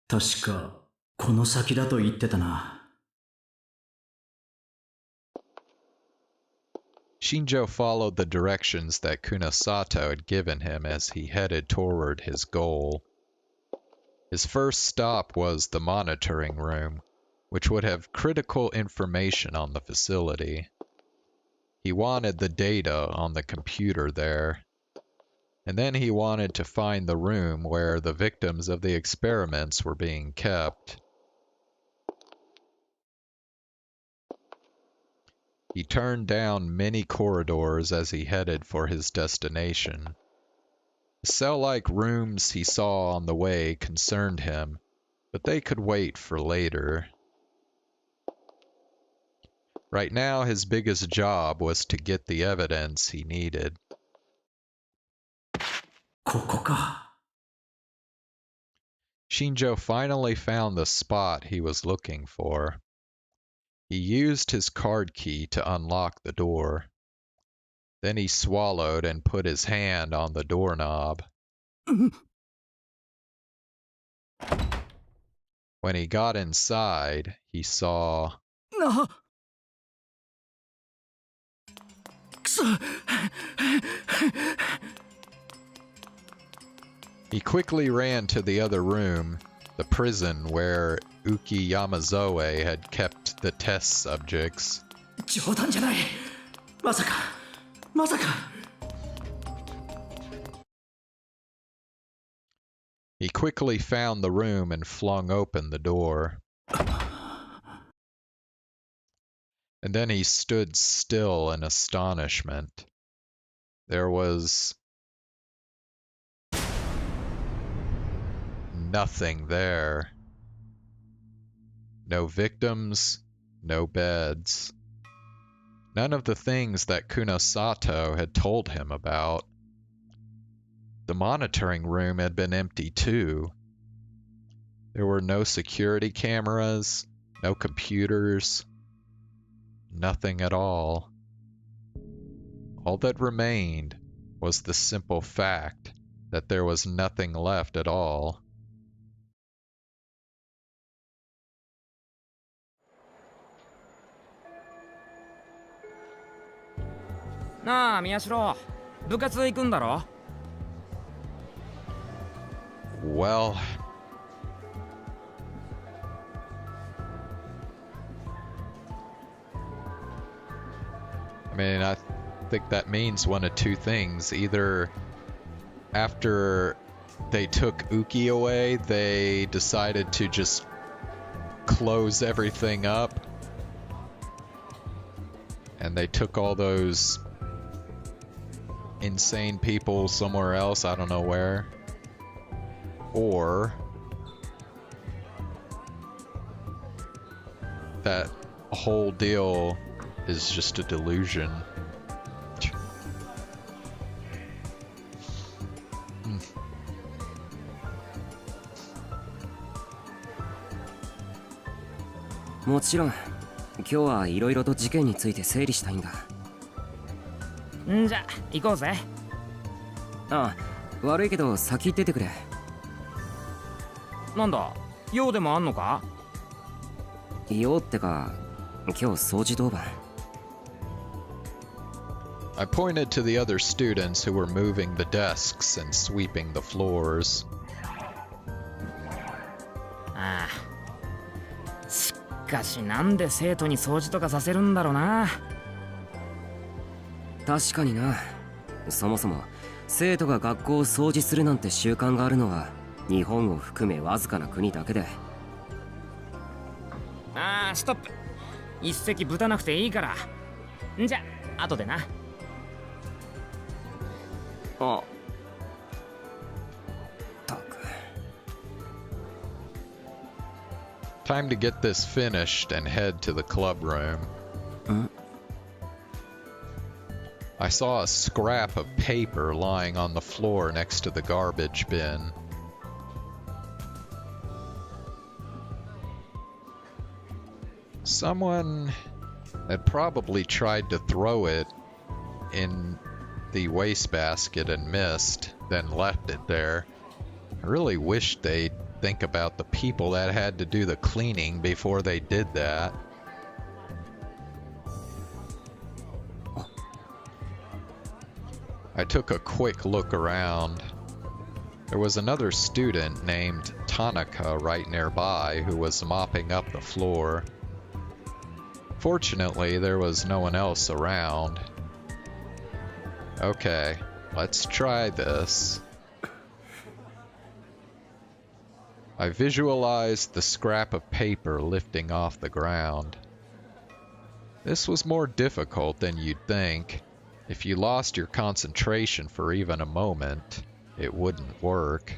確かこの先だと言ってたな。Shinjo followed the directions that Kunasato had given him as he headed toward his goal. His first stop was the monitoring room, which would have critical information on the facility. He wanted the data on the computer there. And then he wanted to find the room where the victims of the experiments were being kept. He turned down many corridors as he headed for his destination. The cell-like rooms he saw on the way concerned him, but they could wait for later. Right now, his biggest job was to get the evidence he needed. ここか。Shinjo finally found the spot he was looking for. He used his card key to unlock the door. Then he swallowed and put his hand on the doorknob. When he got inside, he saw... He quickly ran to the other room, the prison where Uki Yamazoe had kept the test subjects. 冗談じゃない。まさか。He quickly found the room and flung open the door. And then he stood still in astonishment. There was nothing there. No victims, no beds. None of the things that Kunasato had told him about. The monitoring room had been empty too. There were no security cameras, no computers, nothing at all. All that remained was the simple fact that there was nothing left at all. Na, Miyashiro. 部活行くんだろ? Well, I mean, I think that means one of two things. Either after they took Uki away, they decided to just close everything up, and they took all those insane people somewhere else, I don't know where. Or that whole deal is just a delusion. Hmm. もちろん、今日はいろいろと事件について整理したいんだ。んじゃ、行こうぜ。ああ、悪いけど先行っててくれ。なんだ、用でもあんのか？用ってか、今日掃除当番。I pointed to the other students who were moving the desks and sweeping the floors. ああ。しかしなんで生徒に掃除とかさせるんだろうな。確かにな。そもそも生徒が学校を掃除するなんて習慣があるのは日本を含めわずかな国だけで。ああ、ストップ。一席ぶたなくていいから。んじゃ、後でな。あ。たく。Time to get this finished and head to the club room. I saw a scrap of paper lying on the floor next to the garbage bin. Someone had probably tried to throw it in the wastebasket and missed, then left it there. I really wish they'd think about the people that had to do the cleaning before they did that. I took a quick look around. There was another student named Tanaka right nearby who was mopping up the floor. Fortunately, there was no one else around. Okay, let's try this. I visualized the scrap of paper lifting off the ground. This was more difficult than you'd think. If you lost your concentration for even a moment, it wouldn't work.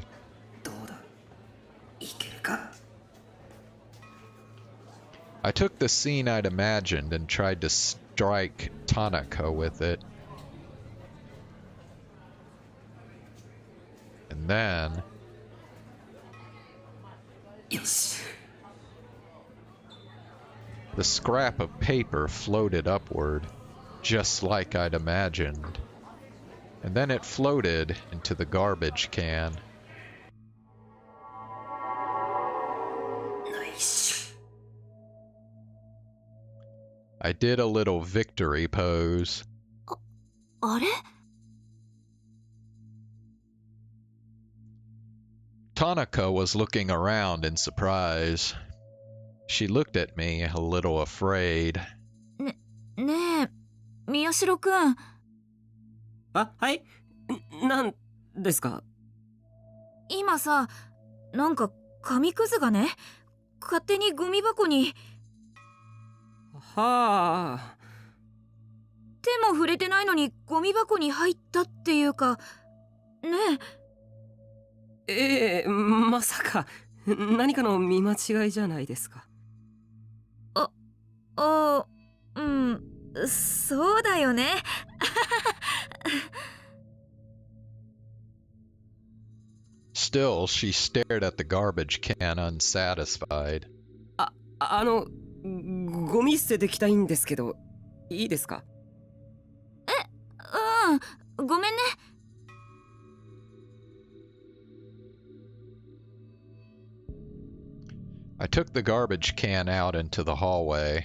I took the scene I'd imagined and tried to strike Tanaka with it. And then... Yes. The scrap of paper floated upward, just like I'd imagined. And then it floated into the garbage can. Nice. I did a little victory pose. あれ? Tanaka was looking around in surprise. She looked at me a little afraid. ねえ、宮代くん。あ、はい。なんですか？今さ、なんか紙くずがね、勝手にゴミ箱に。はあ。手も触れてないのにゴミ箱に入ったっていうか、ねえ。ええ、まさか何かの見間違いじゃないですか。うん、そうだよね。Still, she stared at the garbage can unsatisfied. ゴミ捨ててきたいんですけど、いいですか？ごめんね。I took the garbage can out into the hallway.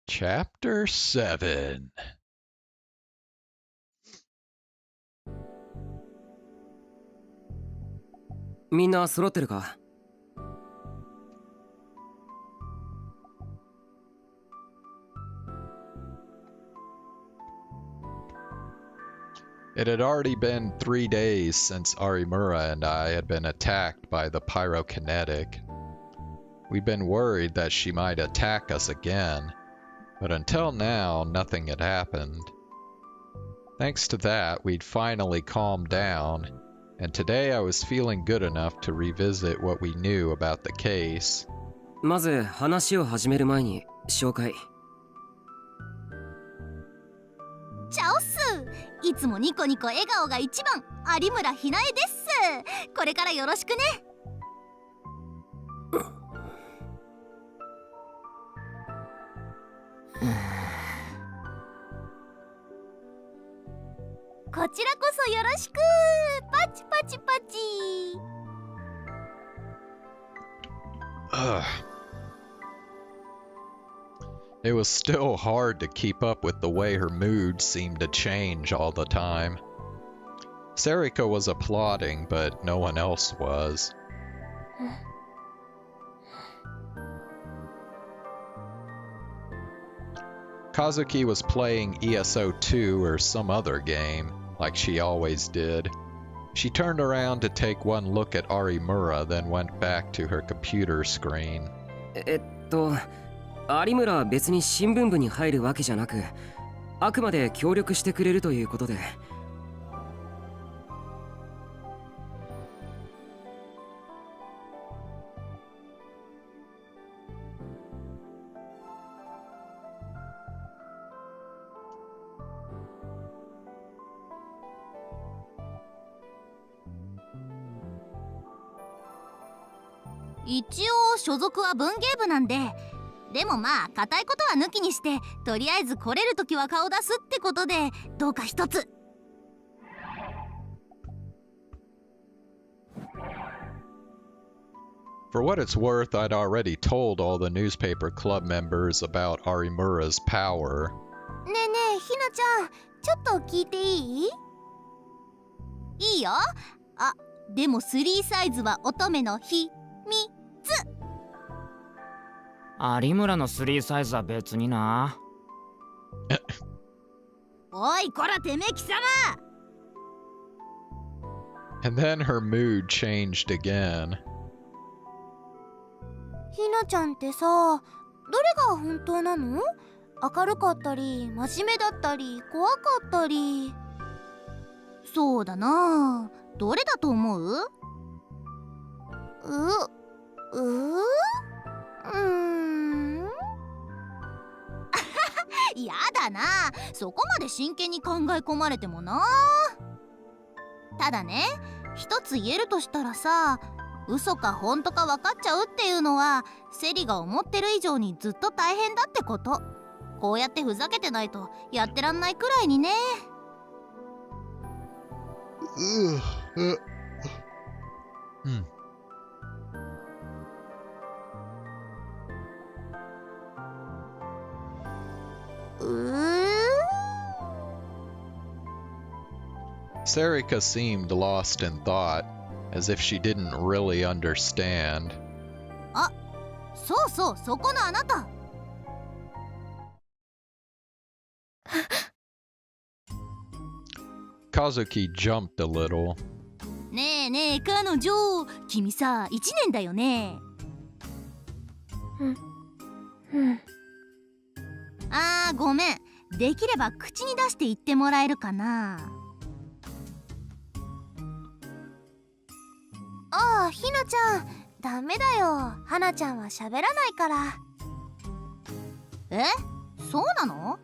Chapter 7. Miんな揃ってるか? It had already been 3 days since Arimura and I had been attacked by the pyrokinetic. We'd been worried that she might attack us again, but until now, nothing had happened. Thanks to that, we'd finally calmed down, and today I was feeling good enough to revisit what we knew about the case. まず話を始める前に紹介。チャオス、いつもニコニコ笑顔が一番、有村ひなえです。これからよろしくね。こちらこそよろしく。パチパチパチ。Ugh. It was still hard to keep up with the way her mood seemed to change all the time. Sarika was applauding, but no one else was. Kazuki was playing ESO 2 or some other game, like she always did. She turned around to take one look at Arimura, then went back to her computer screen. 有村は別に新聞部に入るわけじゃなく、あくまで協力してくれるということで。一応所属は文芸部なんで、でもまあ固いことは抜きにして、とりあえず来れる時は顔出すってことで、どうか一つ。For what it's worth, I'd already told all the newspaper club members about Arimura's power. ねえねえ、ひなちゃん、ちょっと聞いていい？いいよ。あ、でも3サイズは乙女の秘密。有村の3サイズは別にな。おい、こらてめえ貴様。 And then her mood changed again. ひなちゃんってさ、どれが本当なの？明るかったり、真面目だったり、怖かったり。そうだな、どれだと思う？やだな、そこまで真剣に考え込まれてもな。ただね、一つ言えるとしたらさ、嘘か本当か分かっちゃうっていうのはセリが思ってる以上にずっと大変だってこと。こうやってふざけてないとやってらんないくらいにね。Sarika seemed lost in thought, as if she didn't really understand. あ、そうそう、そこのあなた。Kazuki jumped a little. ねえねえ、彼女、君さ、1年だよね。あー、ごめん。できれば口に出して言ってもらえるかな。ああ、ひなちゃん、ダメだよ。はなちゃんは喋らないから。え、そうなの？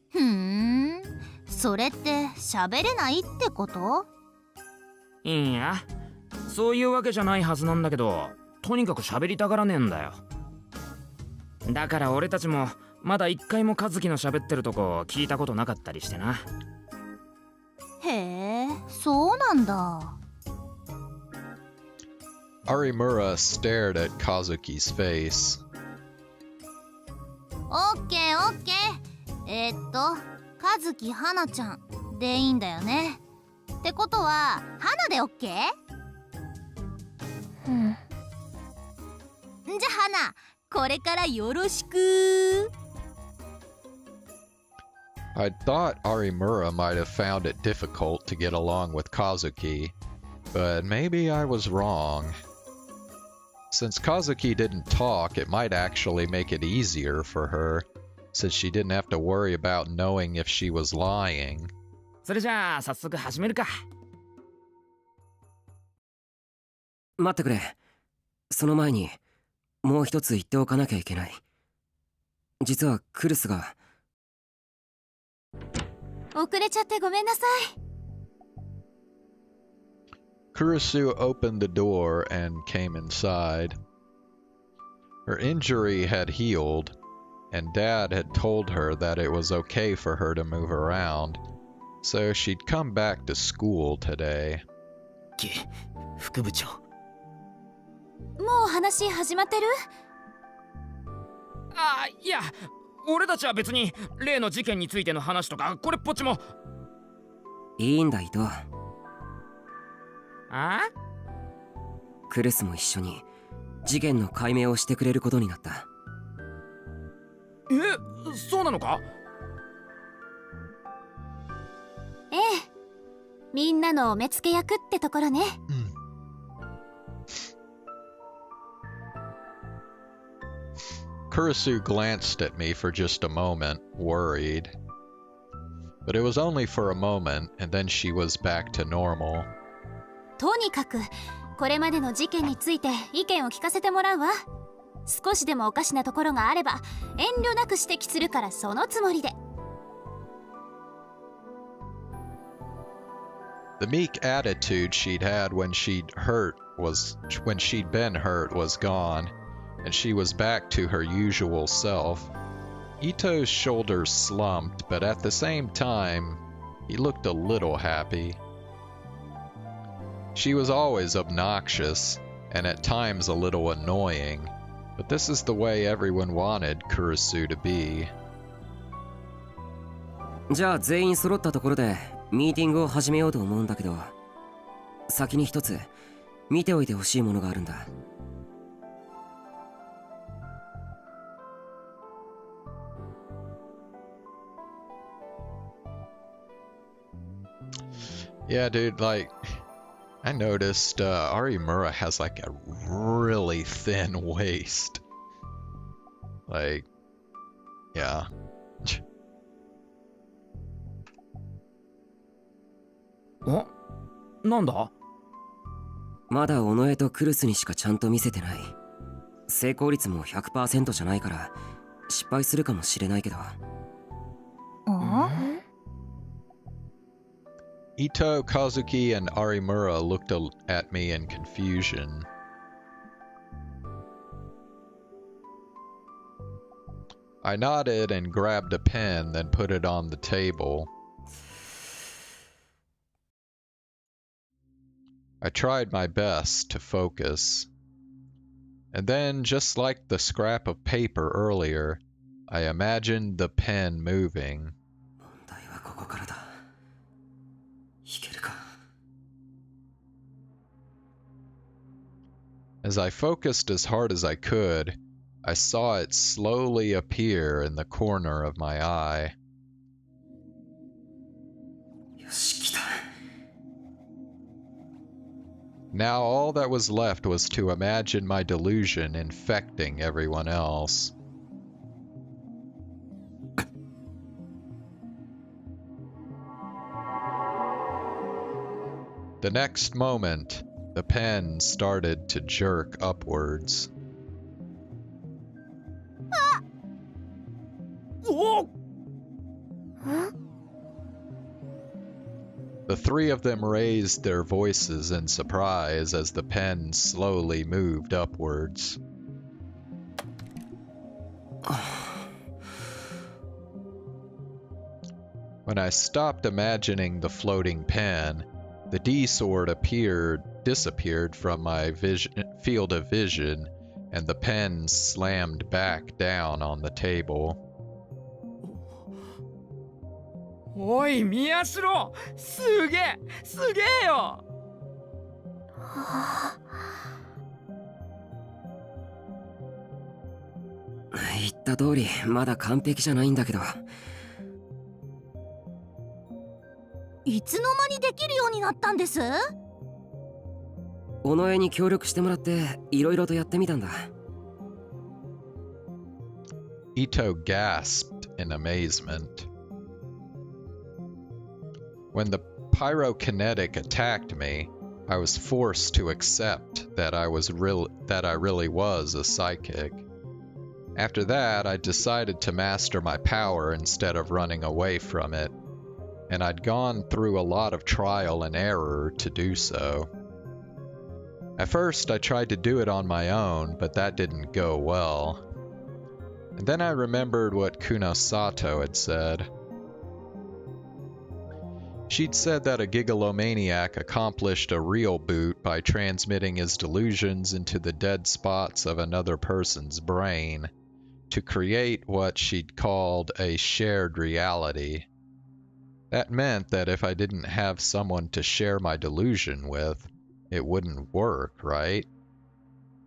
ふーん、それって喋れないってこと？いや、そういうわけじゃないはずなんだけど、とにかく喋りたがらねえんだよ。だから俺たちもまだ一回も和樹の喋ってるとこ聞いたことなかったりしてな。へえ、そうなんだ。Arimura stared at Kazuki's face. オッケーオッケー。和樹はなちゃんでいいんだよね。ってことははなでオッケー？じゃはな、これからよろしく。I thought Arimura might have found it difficult to get along with Kazuki, but maybe I was wrong. Since Kazuki didn't talk, it might actually make it easier for her, since she didn't have to worry about knowing if she was lying. それじゃあ早速始めるか。待ってくれ。その前にもう一つ言っておかなきゃいけない。実はクルスが。遅れちゃってごめんなさい。Kurusu opened the door and came inside. Her injury had healed, and Dad had told her that it was okay for her to move around, so she'd come back to school today. 副部長。もう話始まってる？あ、いや、俺たちは別に例の事件についての話とかこれっぽっちも。いいんだ、伊藤。あ？クルスも一緒に事件の解明をしてくれることになった。え、そうなのか？ええ、みんなのお目付け役ってところね。Kurusu glanced at me for just a moment, worried. But it was only for a moment, and then she was back to normal. とにかくこれまでの事件について意見を聞かせてもらうわ。少しでもおかしなところがあれば遠慮なく指摘するからそのつもりで。The meek attitude she'd had when she'd been hurt was gone, and she was back to her usual self. Ito's shoulders slumped, but at the same time, he looked a little happy. She was always obnoxious, and at times a little annoying, but this is the way everyone wanted Kurusu to be. じゃあ全員揃ったところでミーティングを始めようと思うんだけど、先に一つ見ておいてほしいものがあるんだ。Yeah, dude, like, I noticed Arimura has like a really thin waist. Like, yeah. あ、なんだ？まだ尾上とクルスにしかちゃんと見せてない。成功率も 100% じゃないから失敗するかもしれないけど。Ito, Kazuki, and Arimura looked at me in confusion. I nodded and grabbed a pen, then put it on the table. I tried my best to focus. And then, just like the scrap of paper earlier, I imagined the pen moving. As I focused as hard as I could, I saw it slowly appear in the corner of my eye. Now all that was left was to imagine my delusion infecting everyone else. The next moment, the pen started to jerk upwards. The three of them raised their voices in surprise as the pen slowly moved upwards. When I stopped imagining the floating pen, the D-sword disappeared from my field of vision, and the pen slammed back down on the table. おい、宮代、すげえよ。言った通りまだ完璧じゃないんだけど。いつの間にできるようになったんです？尾上に協力してもらっていろいろとやってみたんだ。Ito gasped in amazement. When the pyrokinetic attacked me, I was forced to accept that I really was a psychic. After that, I decided to master my power instead of running away from it, and I'd gone through a lot of trial and error to do so. At first, I tried to do it on my own, but that didn't go well. And then I remembered what Kunosato had said. She'd said that a gigalomaniac accomplished a real boot by transmitting his delusions into the dead spots of another person's brain to create what she'd called a shared reality. That meant that if I didn't have someone to share my delusion with, it wouldn't work, right?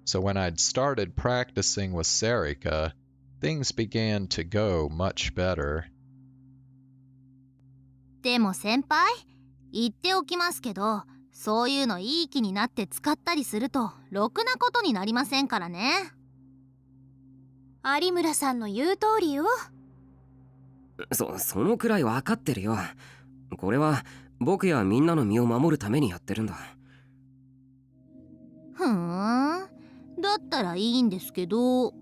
So when I'd started practicing with Serika, things began to go much better. でも先輩、言っておきますけど、そういうのいい気になって使ったりするとろくなことになりませんからね。有村さんの言う通りよ。そのくらい分かってるよ。これは僕やみんなの身を守るためにやってるんだ。ふーん、だったらいいんですけど。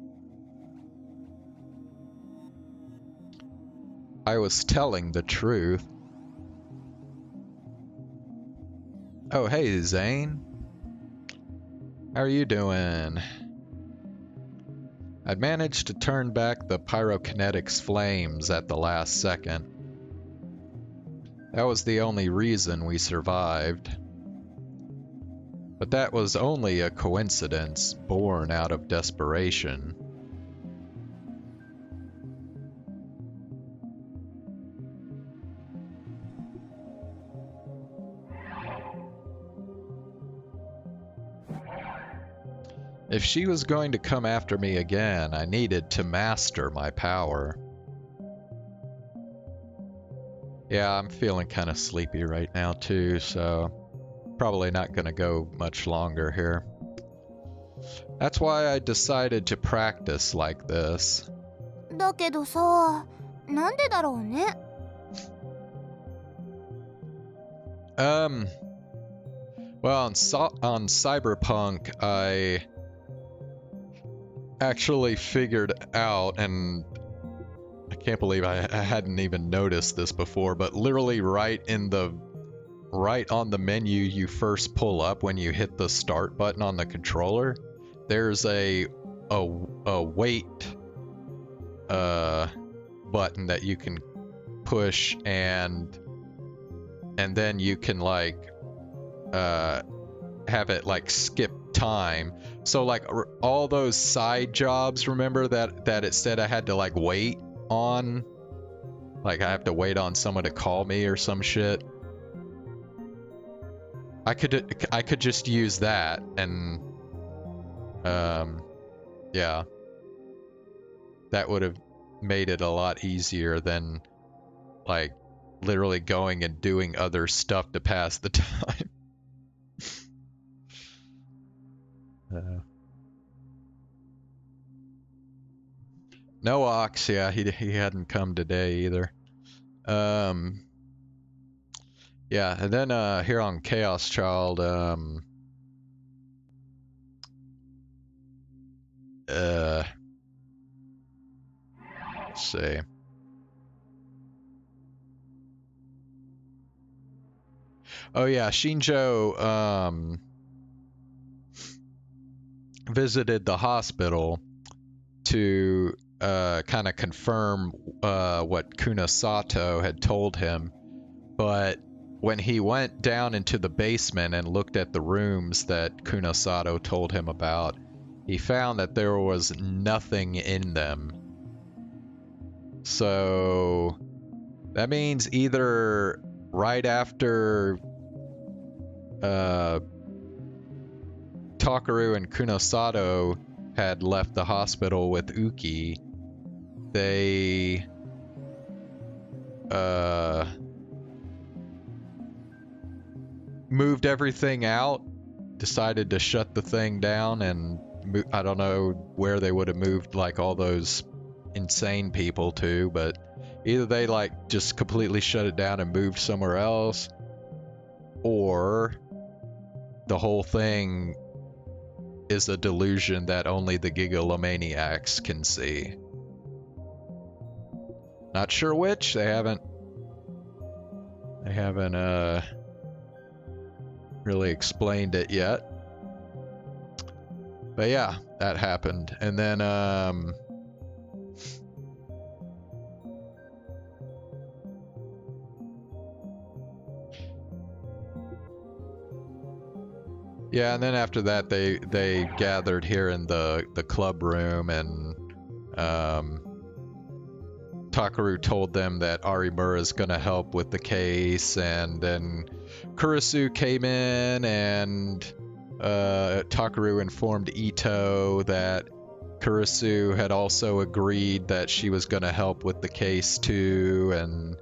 I was telling the truth. Oh, hey, Zane. How are you doing? I'd managed to turn back the pyrokinetics flames at the last second. That was the only reason we survived. But that was only a coincidence born out of desperation. If she was going to come after me again, I needed to master my power. Yeah, I'm feeling kind of sleepy right now too, so probably not going to go much longer here. That's why I decided to practice like this. だけどさ、なんでだろうね。Well, on Cyberpunk, I actually figured out, and I can't believe I hadn't even noticed this before, but literally right on the menu you first pull up when you hit the start button on the controller, there's a wait button that you can push, and then you can like have it like skip time. So like all those side jobs, remember that it said I had to like wait on, like I have to wait on someone to call me or some shit. I could just use that, and yeah, that would have made it a lot easier than like literally going and doing other stuff to pass the time. No Ox, yeah, he hadn't come today either. Yeah, and then here on Chaos Child, let's see. Oh yeah, Shinjo visited the hospital to kind of confirm what Kunosato had told him, but when he went down into the basement and looked at the rooms that Kunosato told him about, he found that there was nothing in them. So that means either right after Takuru and Kunosato had left the hospital with Uki, they moved everything out, decided to shut the thing down, and I don't know where they would have moved like all those insane people to, but either they like just completely shut it down and moved somewhere else, or the whole thing is a delusion that only the gigalomaniacs can see. Not sure which. They haven't really explained it yet. But yeah, that happened. And then Yeah, and then after that they gathered here in the club room, and Takuru told them that Arimura is gonna help with the case, and then Kurusu came in, and Takuru informed Ito that Kurusu had also agreed that she was gonna help with the case too, and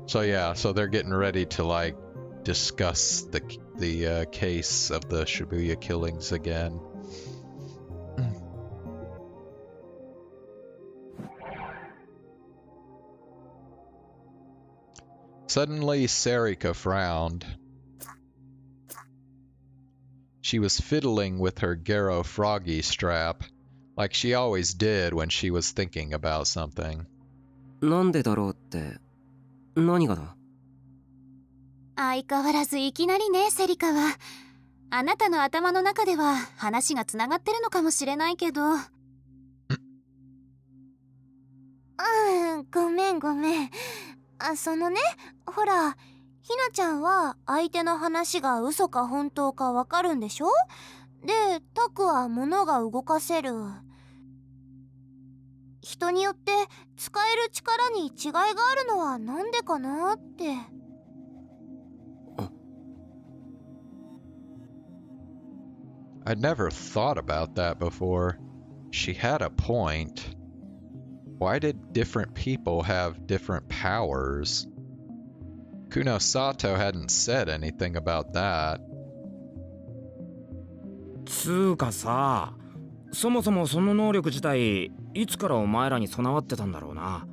so yeah, so they're getting ready to like discuss the case of the Shibuya killings again. Suddenly, Sarika frowned. She was fiddling with her Garo Froggy strap, like she always did when she was thinking about something. なんでだろうって何がだ？相変わらずいきなりね、セリカは。あなたの頭の中では話がつながってるのかもしれないけど。ごめん。そのね、ほら、ひなちゃんは相手の話が嘘か本当かわかるんでしょ？で、タクは物が動かせる。人によって使える力に違いがあるのはなんでかなって。I'd never thought about that before. She had a point. Why did different people have different powers? Kuno Sato hadn't said anything about that. つーかさ、そもそもその能力自体いつからお前らに備わってたんだろうな。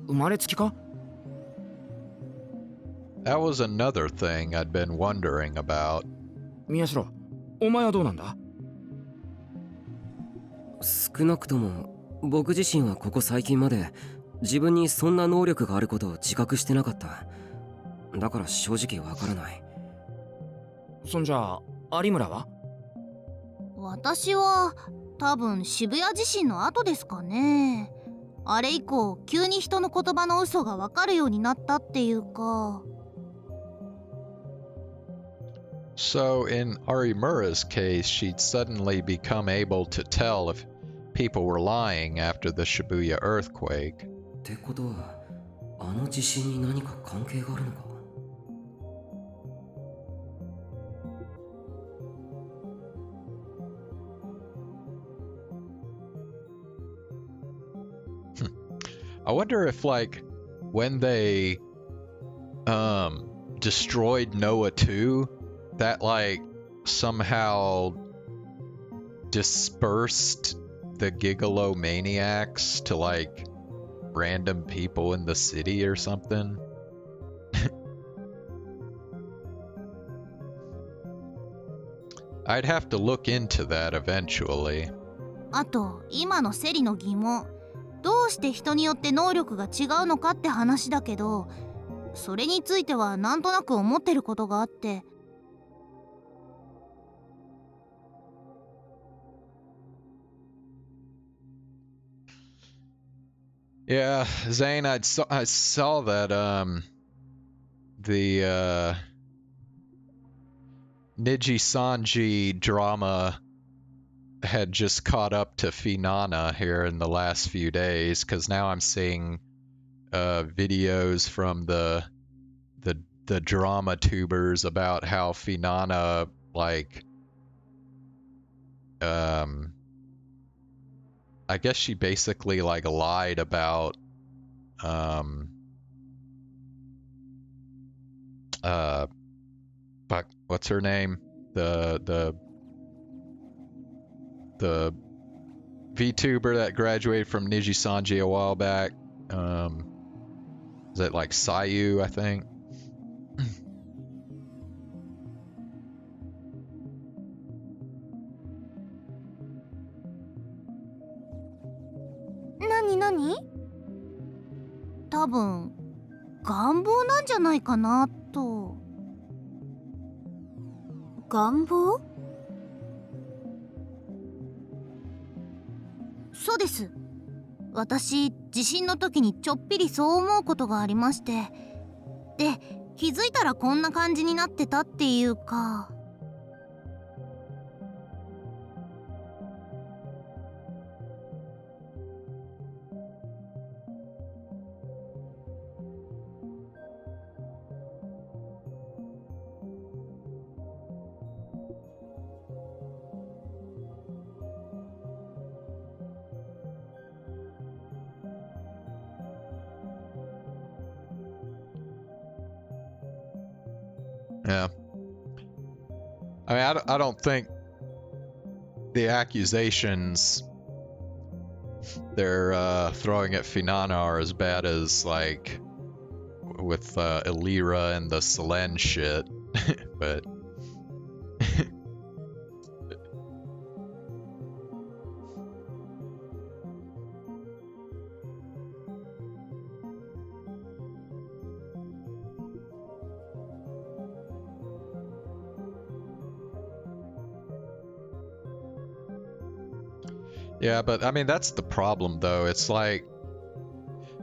生まれつきか？ That was another thing I'd been wondering about. 宮代、お前はどうなんだ？少なくとも僕自身はここ最近まで自分にそんな能力があることを自覚してなかった。だから正直わからない。そんじゃあ有村は？私は多分渋谷地震の後ですかね。あれ以降急に人の言葉の嘘がわかるようになったっていうか。So in Arimura's case, she'd suddenly become able to tell if people were lying after the Shibuya earthquake. ってことは、あの地震に何か関係があるのか？I wonder if, like, when they destroyed Noah 2, that like somehow dispersed the Gigalomaniacs to like random people in the city or something. I'd have to look into that eventually. あと今のセリの疑問、どうして人によって能力が違うのかって話だけど、それについてはなんとなく思ってることがあって。Yeah, Zane, I saw that the Niji Sanji drama had just caught up to Finana here in the last few days, because now I'm seeing videos from the drama tubers about how Finana like I guess she basically like lied about what's her name? The VTuber that graduated from Niji Sanji a while back. Is it like Sayu, I think?何？多分願望なんじゃないかなと。願望？そうです。私地震の時にちょっぴりそう思うことがありまして、で気づいたらこんな感じになってたっていうか。Yeah. I mean, I don't think the accusations they're throwing at Finana are as bad as, like, with Elira and the Selen shit, but... Yeah, but I mean, that's the problem though. It's like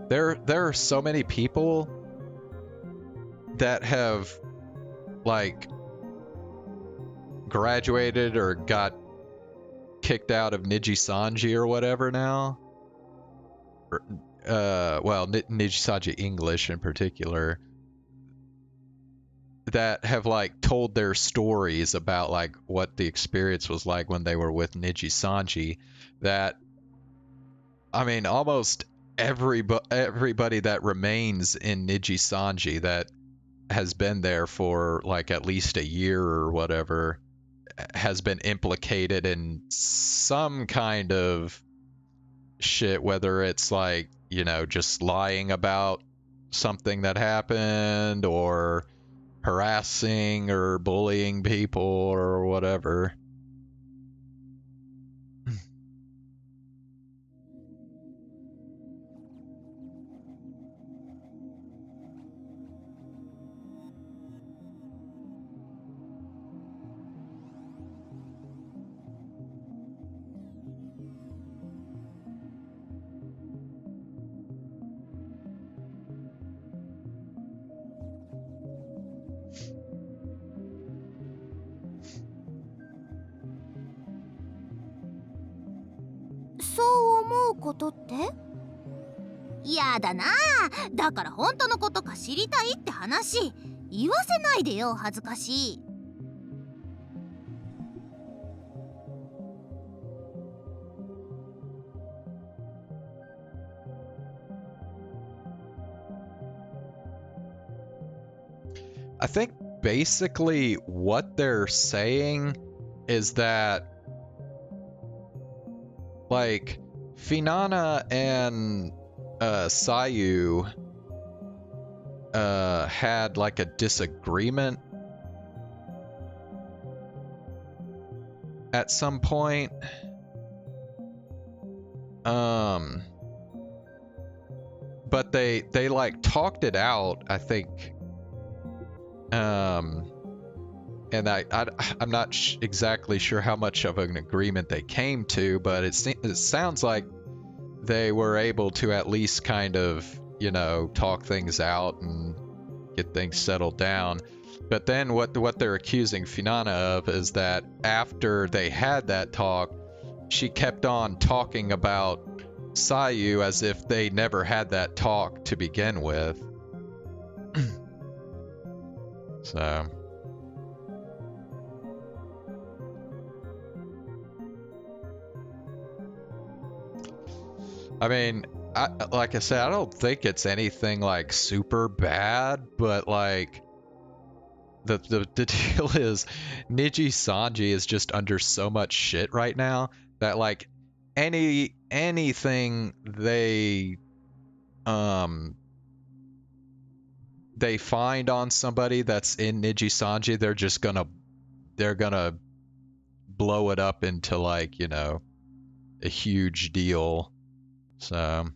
there are so many people that have like graduated or got kicked out of Nijisanji or whatever now. Well, Nijisanji English in particular, that have like told their stories about like what the experience was like when they were with Nijisanji. That, I mean, almost everybody that remains in Nijisanji that has been there for like at least a year or whatever has been implicated in some kind of shit, whether it's like, you know, just lying about something that happened or harassing or bullying people or whatever.そう思うことって？やだなあ。だから本当のことか知りたいって話。言わせないでよ、恥ずかしい。I think basically what they're saying is that like Finana and Sayu had like a disagreement at some point. But they like talked it out, I think. And I'm not exactly sure how much of an agreement they came to, but it sounds like they were able to at least kind of, you know, talk things out and get things settled down. But then what they're accusing Finana of is that after they had that talk, she kept on talking about Sayu as if they never had that talk to begin with. So... I mean, like I said, I don't think it's anything like super bad, but like the deal is Nijisanji is just under so much shit right now that like anything they find on somebody that's in Nijisanji, they're gonna blow it up into like, you know, a huge deal. So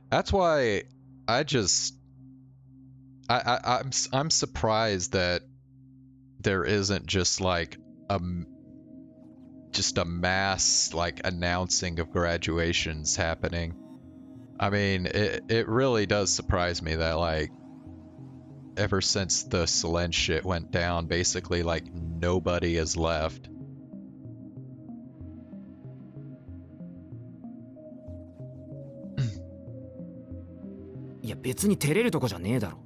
that's why I'm surprised that there isn't just like a mass like announcing of graduations happening. I mean, it really does surprise me that like ever since the Selene shit went down, basically like nobody has left.いや別に照れるとこじゃねえだろ。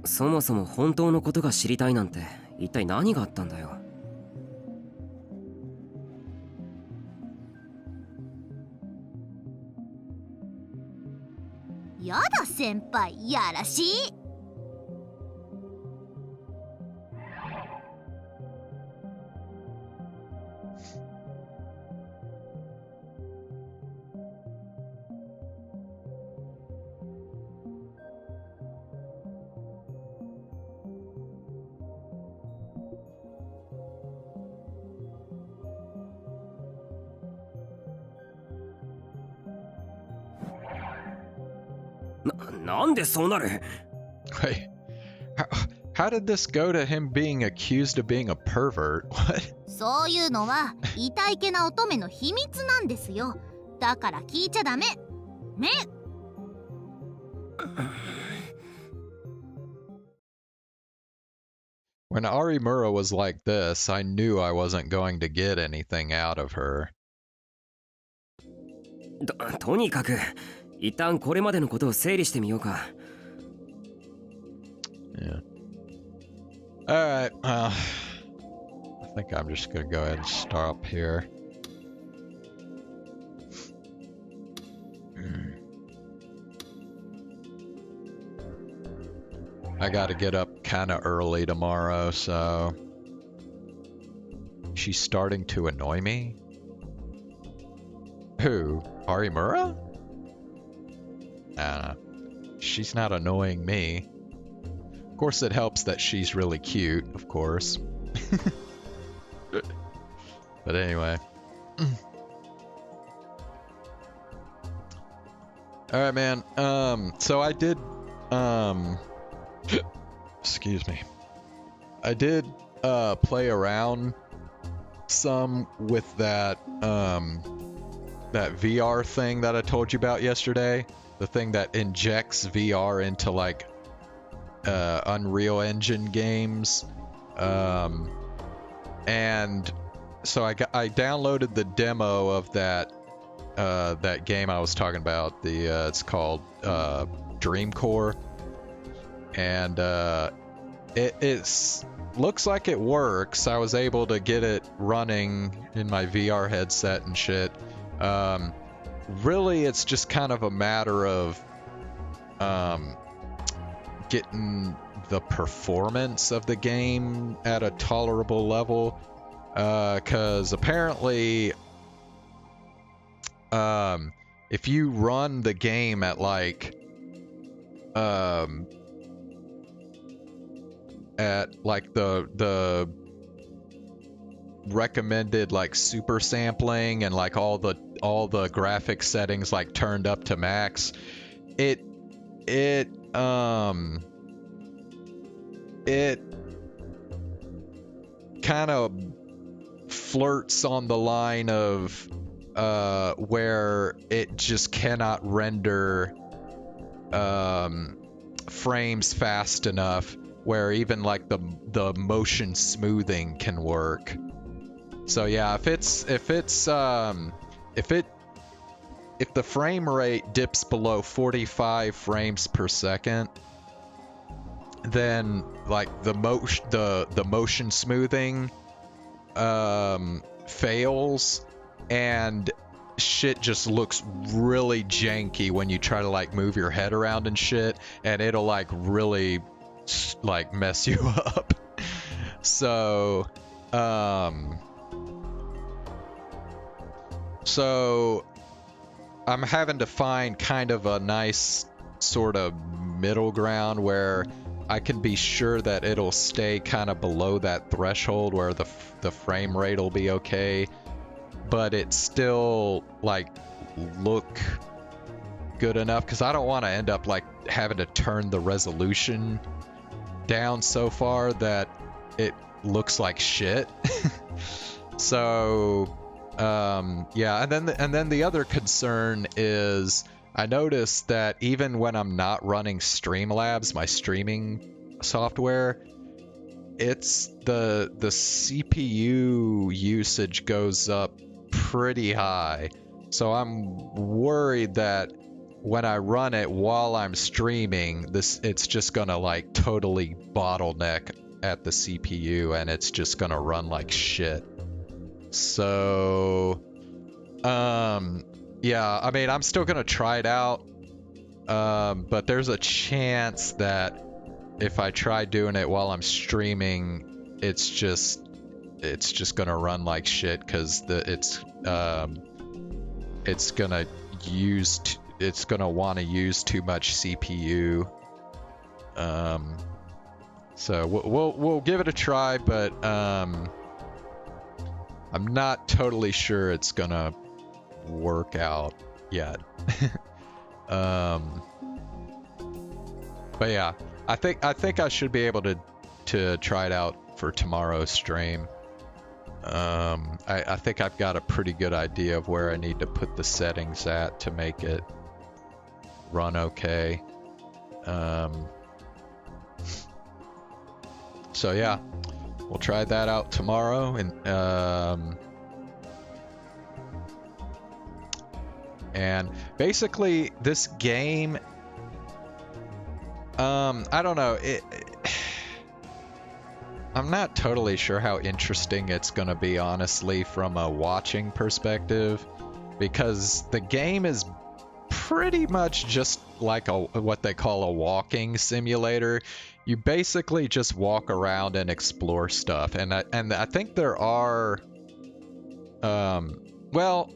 そもそも本当のことが知りたいなんて一体何があったんだよ。やだ先輩、やらしい。なんでそうなる？ Wait, how did this go to him being accused of being a pervert? What? そういうのは痛いけな乙女の秘密なんですよ。だから聞いちゃダメ。ね。When Arimura was like this, I knew I wasn't going to get anything out of her. とにかく一旦これまでのことを整理してみようか。Yeah. Alright, I think I'm just gonna go ahead and stop here. I gotta get up kinda early tomorrow, so... She's starting to annoy me? Who? Arimura? She's not annoying me. Of course it helps that she's really cute, of course. But anyway. Alright, man. So I did, excuse me. I did, play around some with that, that VR thing that I told you about yesterday. The thing that injects VR into, like, Unreal Engine games. And so I downloaded the demo of that that game I was talking about. It's called Dream Core, and it looks like it works. I was able to get it running in my VR headset and shit. Really, it's just kind of a matter of getting the performance of the game at a tolerable level, because apparently if you run the game at like the recommended like super sampling and like all the graphic settings like turned up to max, it kind of flirts on the line of where it just cannot render frames fast enough where even like the motion smoothing can work. So yeah, if the frame rate dips below 45 frames per second, then like the motion smoothing fails, and shit just looks really janky when you try to like move your head around and shit, and it'll like really like mess you up. So I'm having to find kind of a nice sort of middle ground where I can be sure that it'll stay kind of below that threshold where the frame rate will be okay, but it still like look good enough, because I don't want to end up like having to turn the resolution down so far that it looks like shit. So yeah, and then the other concern is I noticed that even when I'm not running Streamlabs, my streaming software, it's the CPU usage goes up pretty high. So I'm worried that when I run it while I'm streaming, it's just gonna like totally bottleneck at the CPU and it's just gonna run like shit. So yeah, I mean, I'm still gonna try it out, but there's a chance that if I try doing it while I'm streaming, it's just gonna run like shit because it's gonna want to use too much CPU. So we'll give it a try, but I'm not totally sure it's gonna work out yet. But yeah, I think I should be able to try it out for tomorrow's stream. I think I've got a pretty good idea of where I need to put the settings at to make it run okay. So yeah, we'll try that out tomorrow, and basically this game, I don't know, I'm not totally sure how interesting it's gonna be, honestly, from a watching perspective, because the game is pretty much just like what they call a walking simulator. You basically just walk around and explore stuff, and I think there are, well,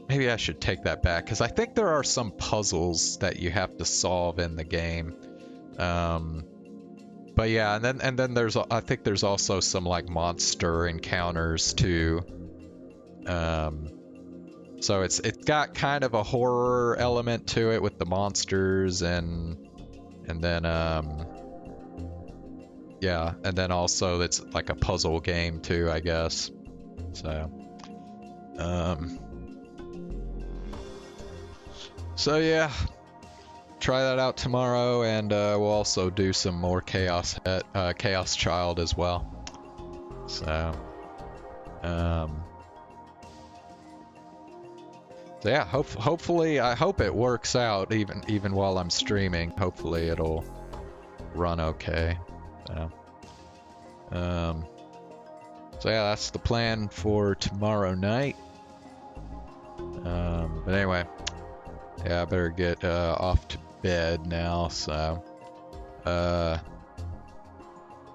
maybe I should take that back, because I think there are some puzzles that you have to solve in the game. But yeah, and then I think there's also some like monster encounters too. So it's got kind of a horror element to it with the monsters, and then yeah, and then also it's like a puzzle game too, I guess. So so yeah, try that out tomorrow, and we'll also do some more Chaos Child as well. So so yeah, hopefully, I hope it works out even while I'm streaming. Hopefully it'll run okay. So so yeah, that's the plan for tomorrow night. But anyway, yeah, I better get off to bed now. So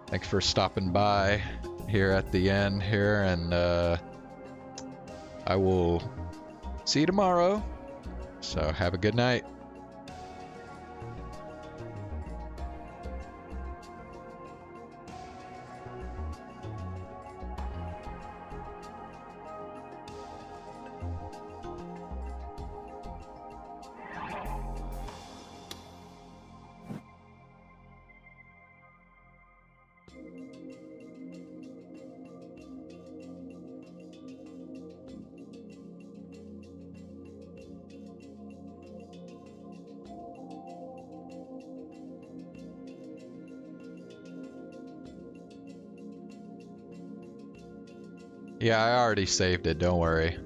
thanks for stopping by here at the end here, and I will see you tomorrow. So have a good night. Yeah, I already saved it, don't worry.